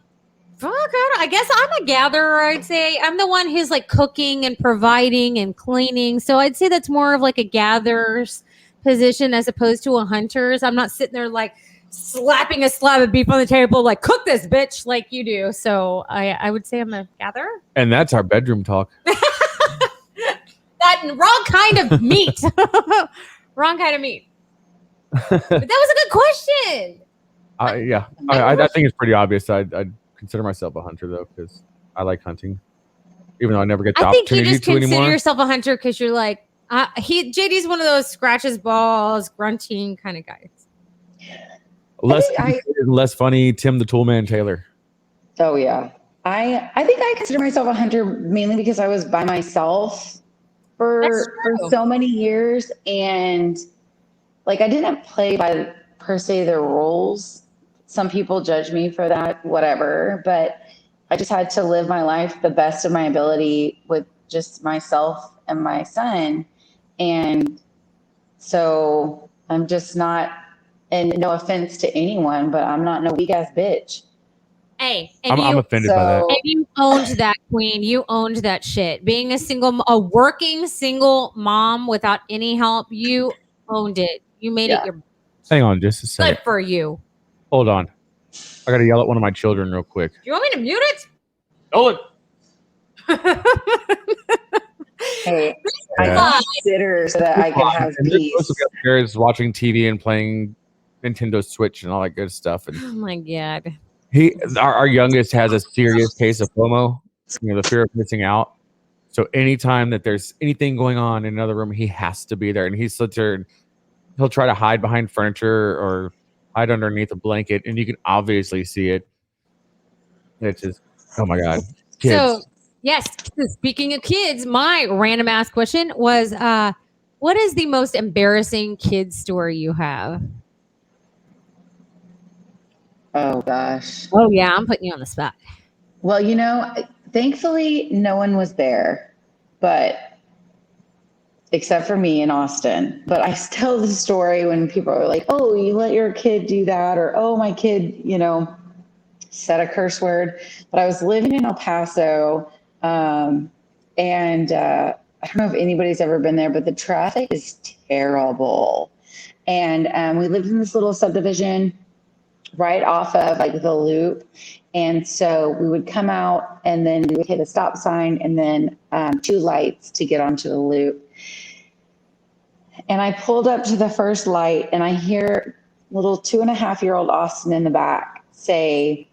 guess I'm a gatherer, I'd say. I'm the one who's like cooking and providing and cleaning. So I'd say that's more of like a gatherer's position as opposed to a hunter's. I'm not sitting there like slapping a slab of beef on the table like, cook this, bitch, like you do. So I would say I'm a gatherer. And that's our bedroom talk. That wrong kind of meat. Wrong kind of meat. But that was a good question. Yeah, I think it's pretty obvious. I'd consider myself a hunter though, because I like hunting, even though I never get the opportunity to anymore. I think you just consider yourself a hunter because you're like, JD's one of those scratches balls, grunting kind of guys. Less funny, Tim the Toolman Taylor. Oh yeah, I think I consider myself a hunter mainly because I was by myself for so many years, and like I didn't play by per se the rules. Some people judge me for that, whatever, but I just had to live my life the best of my ability with just myself and my son. And so I'm just not, and no offense to anyone, but I'm not no weak ass bitch. Hey, I'm offended by that. And you owned that, queen. You owned that shit. Being a working single mom without any help, you owned it. You made it your. Hang on just a second. Good for you. Hold on. I got to yell at one of my children real quick. Do you want me to mute it? Hold it. Hey, I consider so that I can have peace. Supposed to be upstairs watching TV and playing Nintendo Switch and all that good stuff. And oh my God. Our youngest has a serious case of FOMO, the fear of missing out. So anytime that there's anything going on in another room, he has to be there. And he sits there and he'll try to hide behind furniture or hide underneath a blanket, and you can obviously see it. It's just, oh my God. Kids. So, yes, speaking of kids, my random ass question was, what is the most embarrassing kid story you have? Oh, gosh. Oh, yeah, I'm putting you on the spot. Well, thankfully, no one was there, but except for me in Austin. But I tell the story when people are like, oh, you let your kid do that, or oh, my kid, said a curse word, but I was living in El Paso, and I don't know if anybody's ever been there, but the traffic is terrible. And we lived in this little subdivision right off of like the loop. And so we would come out and then we would hit a stop sign and then 2 lights to get onto the loop. And I pulled up to the first light and I hear little 2.5-year-old Austin in the back say,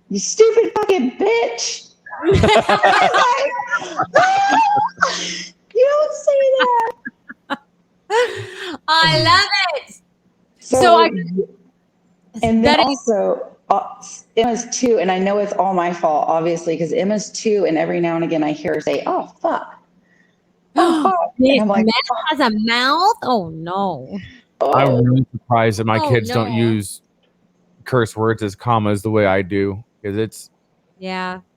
"You stupid fucking bitch." You don't say that. I love it. And then also Emma's 2, and I know it's all my fault, obviously, because Emma's 2, and every now and again I hear her say, "Oh fuck." Oh, fuck. And I'm like, has a mouth? Oh no. I'm really surprised that my kids don't use curse words as commas the way I do, because it's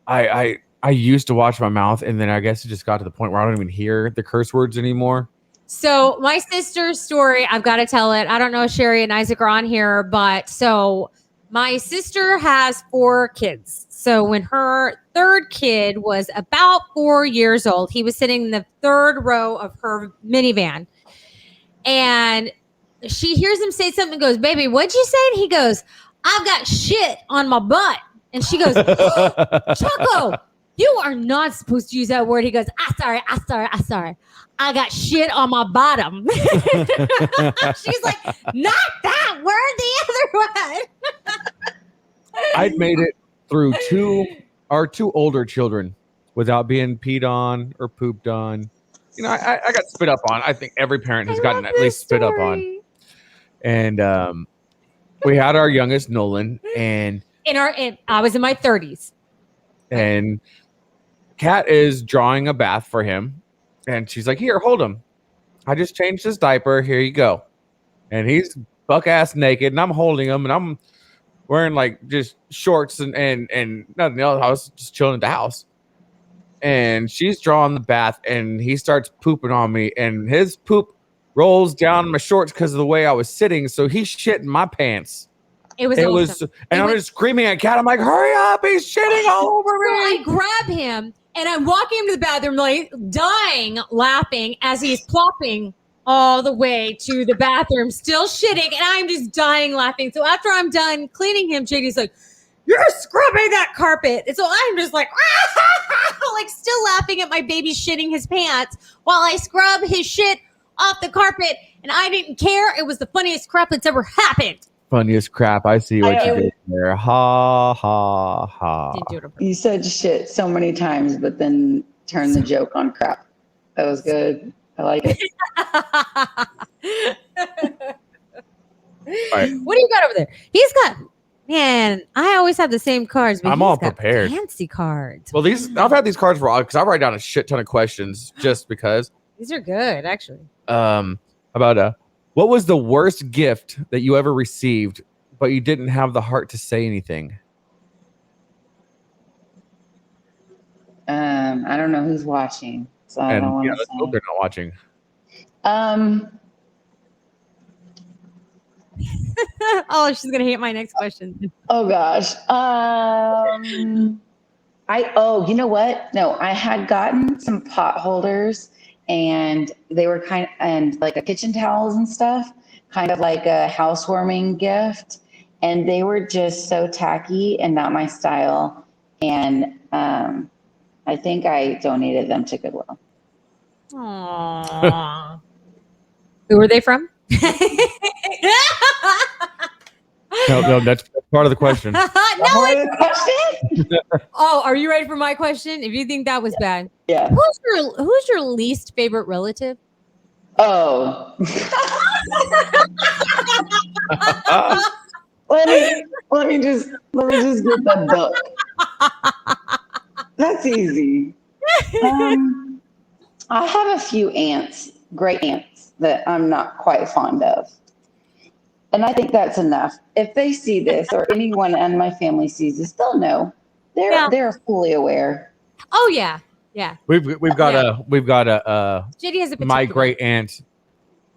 I used to watch my mouth, and then I guess it just got to the point where I don't even hear the curse words anymore. So my sister's story, I've got to tell it. I don't know if Sherry and Isaac are on here, but so my sister has 4 kids. So when her 3rd kid was about 4 years old, he was sitting in the 3rd row of her minivan. And she hears him say something and goes, "Baby, what'd you say?" And he goes, "I've got shit on my butt." And she goes, "Choco, you are not supposed to use that word." He goes, sorry. "I got shit on my bottom." She's like, "Not that word, the other one." I'd made it through 2 older children without being peed on or pooped on. You know, I got spit up on. I think every parent has gotten at least spit up on. And we had our youngest, Nolan, and I was in my 30s. And Kat is drawing a bath for him. And she's like, "Here, hold him. I just changed his diaper. Here you go." And he's buck ass naked, and I'm holding him, and I'm wearing like just shorts and nothing else. I was just chilling at the house. And she's drawing the bath, and he starts pooping on me, and his poop rolls down my shorts because of the way I was sitting. So he's shitting my pants. It was awesome. I'm just screaming at Kat. I'm like, "Hurry up! He's shitting all over me!" So I grab him and I'm walking him to the bathroom, like dying laughing as he's plopping all the way to the bathroom, still shitting, and I'm just dying laughing. So after I'm done cleaning him, JD's like, "You're scrubbing that carpet." And so I'm just like, like still laughing at my baby shitting his pants while I scrub his shit off the carpet. And I didn't care. It was the funniest crap that's ever happened. Funniest crap. I see what you did there. Ha, ha, ha. You said shit so many times, but then turned the joke on crap. That was good. I like it. Right. What do you got over there? He's got, man, I always have the same cards, but I'm all prepared. Fancy cards. Well, I've had these cards for all because I write down a shit ton of questions just because. These are good, actually. About what was the worst gift that you ever received, but you didn't have the heart to say anything? I don't know who's watching, so I don't want to say. Hope they're not watching. Oh, she's gonna hate my next question. Oh gosh. You know what? No, I had gotten some pot holders, and they were and like a kitchen towels and stuff, kind of like a housewarming gift, and they were just so tacky and not my style. And I think I donated them to Goodwill. Aww. Who were they from? No, that's part of the question. Oh, are you ready for my question? If you think that was bad, yeah. Who's your least favorite relative? Oh. let me just get the book. That's easy. I have a few great aunts that I'm not quite fond of. And I think that's enough. If they see this or anyone in my family sees this, they'll know. They're fully aware. Oh yeah. Yeah. We've got a JD has a my great aunt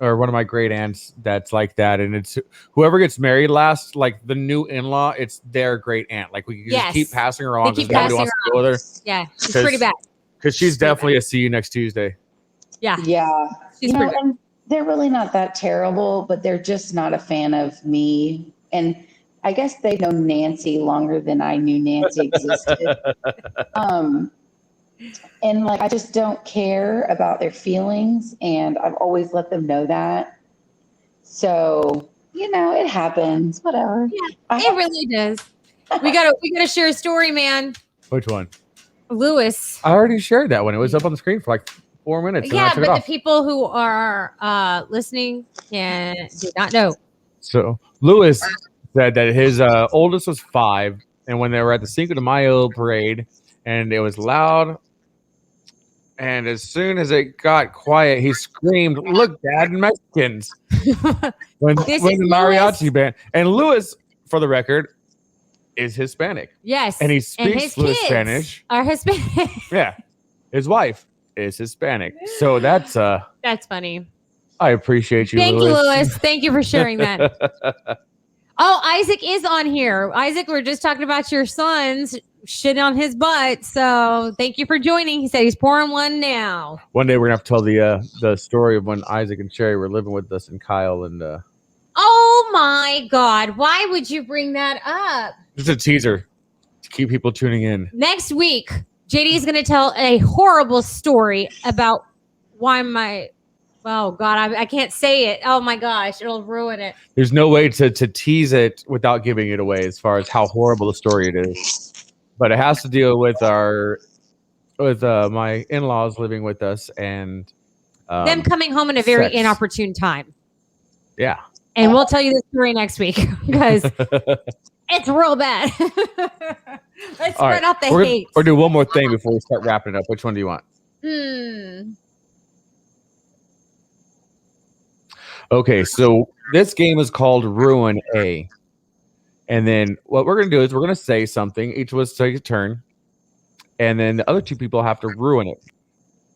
or one of my great aunts that's like that, and it's whoever gets married last, like the new in-law, it's their great aunt. Like we can just keep passing her on because nobody wants to go with her. Yeah, she's pretty bad. Because she's definitely a see you next Tuesday. Yeah. She's and they're really not that terrible, but they're just not a fan of me. And I guess they've known Nancy longer than I knew Nancy existed. And like, I just don't care about their feelings. And I've always let them know that. So, it happens, whatever. Yeah, it really does. We gotta share a story, man. Which one? Lewis. I already shared that one. It was up on the screen for like 4 minutes. Yeah, but the people who are listening did not know. So Lewis said that his oldest was 5, and when they were at the Cinco de Mayo parade, and it was loud, and as soon as it got quiet, he screamed, "Look, Dad, Mexicans!" when the mariachi band. And Lewis, for the record, is Hispanic. Yes, and he speaks fluent Spanish. Are Hispanic? Yeah, his wife is Hispanic, so that's funny. I appreciate you. Thank you, Lewis. Thank you for sharing that. Oh, Isaac is on here. Isaac, we're just talking about your son's shit on his butt. So thank you for joining. He said he's pouring one now. One day we're gonna have to tell the story of when Isaac and Sherry were living with us, and Kyle and. Oh my God! Why would you bring that up? Just a teaser to keep people tuning in. Next week, JD is going to tell a horrible story about why oh God, I can't say it. Oh my gosh, it'll ruin it. There's no way to tease it without giving it away as far as how horrible the story it is. But it has to deal with my in-laws living with us and them coming home in a very inopportune time. Yeah. And we'll tell you the story next week because it's real bad. Let's spread out the hate. Or do one more thing before we start wrapping it up. Which one do you want? Okay, so this game is called Ruin A. And then what we're going to do is we're going to say something. Each of us take a turn. And then the other 2 people have to ruin it.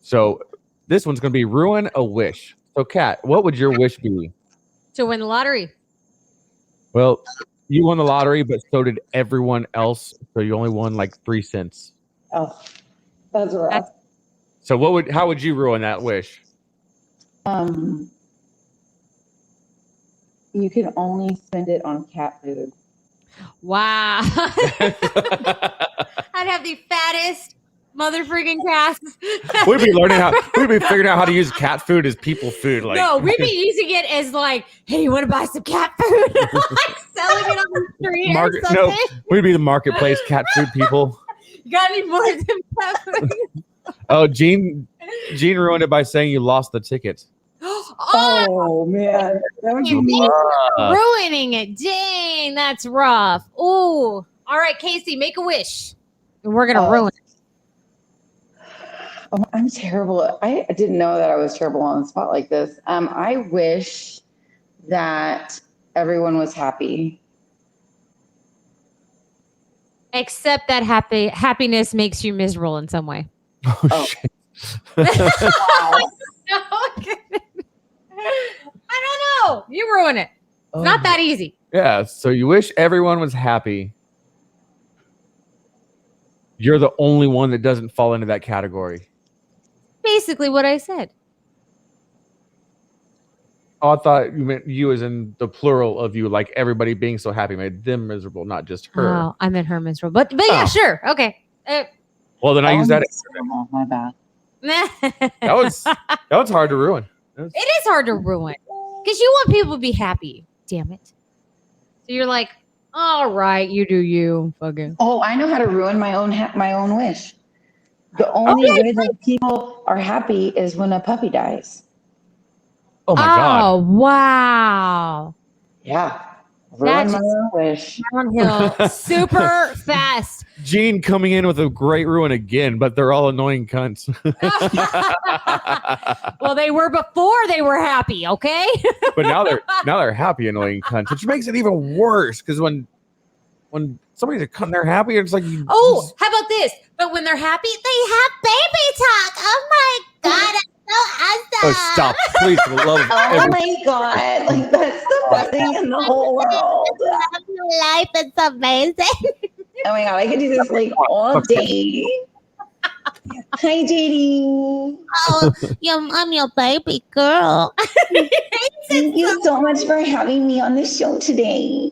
So this one's going to be Ruin a Wish. So, Kat, what would your wish be? To win the lottery. Well, you won the lottery, but so did everyone else. So you only won like 3 cents. Oh, that's rough. So how would you ruin that wish? You can only spend it on cat food. Wow. I'd have the fattest mother freaking cats. We'd be figuring out how to use cat food as people food. Like, no, we'd be using it as like, hey, you want to buy some cat food? Like selling it on the street or something. No, we'd be the marketplace cat food people. You got any more than cat food? Oh, Gene ruined it by saying you lost the ticket. Oh man, that would be ruining it. Dang, that's rough. Ooh. All right, Casey, make a wish. And we're gonna ruin it. Oh, I'm terrible. I didn't know that I was terrible on the spot like this. I wish that everyone was happy. Except that happiness makes you miserable in some way. Oh. Shit. Wow. I don't know. You ruin it. It's not that easy. Yeah. So you wish everyone was happy. You're the only one that doesn't fall into that category. Basically what I said. Oh, I thought you meant you as in the plural of you, like everybody being so happy made them miserable, not just her. Oh, I meant her miserable. But yeah, sure. Okay. Well, then I use that. My bad. That was hard to ruin. It is hard to ruin because you want people to be happy. Damn it. So you're like, all right, you do you. Fucking. Oh, I know how to ruin my own wish. The only way that people are happy is when a puppy dies. Oh my God. Oh, wow. Yeah. Ruin my own wish. Downhill super fast. Gene coming in with a great ruin again, but they're all annoying cunts. Well, they were before they were happy, okay? But now they're happy annoying cunts, which makes it even worse because when somebody's a cunt and they're happy, it's like how about this? But when they're happy, they have baby talk. Oh my God, I'm Oh, stop. Please, for the love of Oh my God. Like, that's the best thing in the whole world. Life is amazing. Oh my God. I could do this like all day. Hi, JD. Oh, I'm your baby girl. Thank you so much for having me on the show today.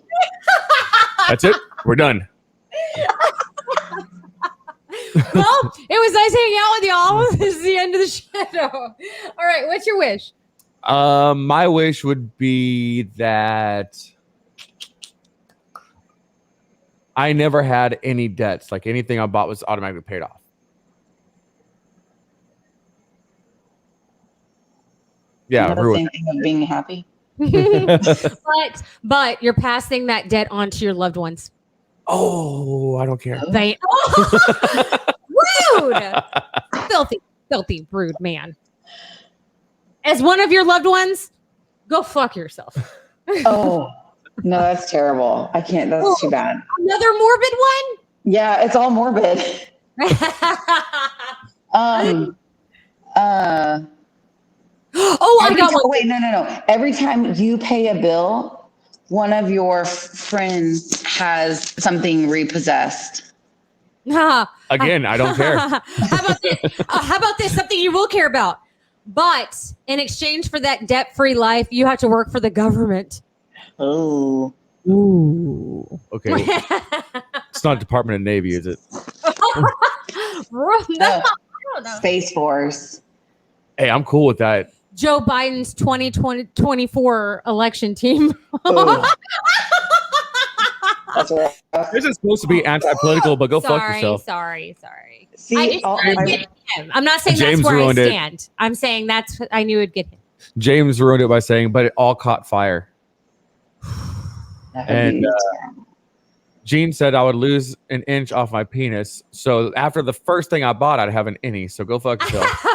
That's it. We're done. Well, it was nice hanging out with y'all. This is the end of the show. All right, what's your wish? My wish would be that I never had any debts. Like anything I bought was automatically paid off. Yeah, the same thing of being happy. but you're passing that debt on to your loved ones. Oh, I don't care. They rude, filthy, rude man. As one of your loved ones, go fuck yourself. Oh no, that's terrible. I can't. That's too bad. Another morbid one. Yeah, it's all morbid. I got one. Wait, no. Every time you pay a bill, one of your friends has something repossessed. Again, I don't care. How about this? Something you will care about. But in exchange for that debt-free life, you have to work for the government. Oh. Ooh. Okay. It's not Department of Navy, is it? No. Space Force. Hey, I'm cool with that. Joe Biden's 2024 election team. That's right. This is supposed to be anti-political, but go fuck yourself. Sorry. See, I'm not saying James that's where I ruined it. stand. I'm saying I knew it'd get him. James ruined it by saying, but it all caught fire. And Gene said I would lose an inch off my penis. So after the first thing I bought, I'd have an innie. So go fuck yourself.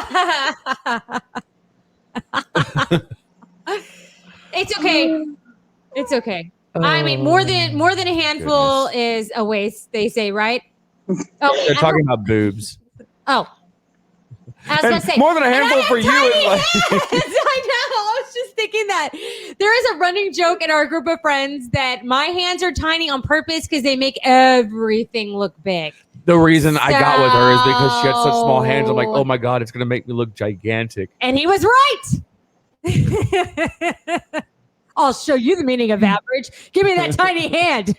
It's okay. It's okay. I mean, more than a handful is a waste, they say, right? Oh, they're talking about boobs. Oh. I was going to say. More than a handful for you. I know. I was just thinking that. There is a running joke in our group of friends that my hands are tiny on purpose because they make everything look big. The reason I got with her is because she had such small hands. I'm like, oh my God, it's going to make me look gigantic. And he was right. I'll show you the meaning of average. Give me that tiny hand.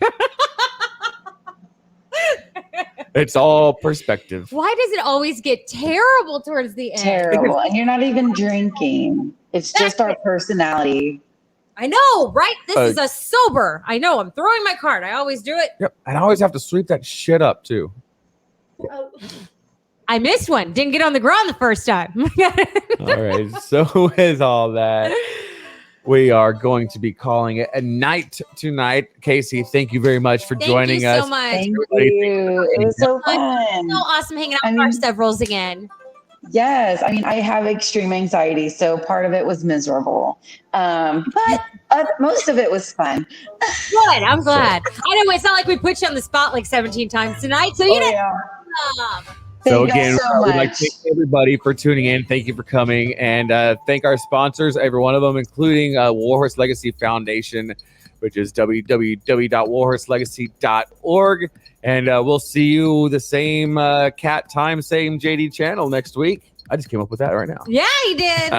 It's all perspective. Why does it always get terrible towards the end? Terrible. And you're not even drinking. It's just our personality. I know, right? This is a sober. I know. I'm throwing my card. I always do it. Yep. And I always have to sweep that shit up too. I missed one. Didn't get on the ground the first time. All right. So with all that, we are going to be calling it a night tonight. Casey, thank you very much for joining us. Thank you so much. Thank you. It was so fun. So awesome hanging out with our severals again. Yes. I mean, I have extreme anxiety, so part of it was miserable. But most of it was fun. Good. I'm glad. I know it's not like we put you on the spot like 17 times tonight. So you know. So again, we'd like to thank everybody for tuning in. Thank you for coming, and thank our sponsors, every one of them, including Warhorse Legacy Foundation, which is www.warhorselegacy.org. And we'll see you the same cat time, same JD channel next week. I just came up with that right now. Yeah, you did.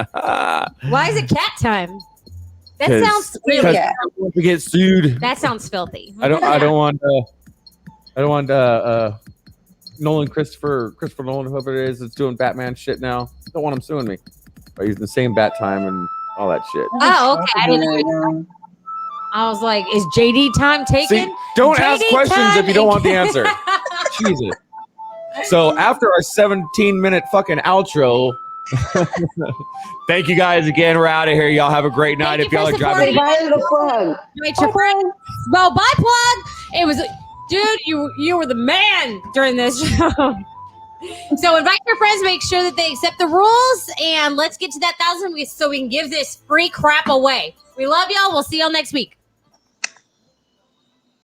Why is it cat time? That sounds really. We get sued. That sounds filthy. I don't want Christopher Nolan, whoever it is that's doing Batman shit now. Don't want him suing me by using the same bat time and all that shit. Oh, okay. I didn't know. I was like, is JD time taken? See, don't ask questions if you don't want the answer. Jesus. So after our 17-minute fucking outro, thank you guys again. We're out of here. Y'all have a great night. If y'all are driving. Bye, little plug. Well, bye, plug. It was. Dude, you were the man during this show. So invite your friends, make sure that they accept the rules, and let's get to that 1,000 so we can give this free crap away. We love y'all. We'll see y'all next week.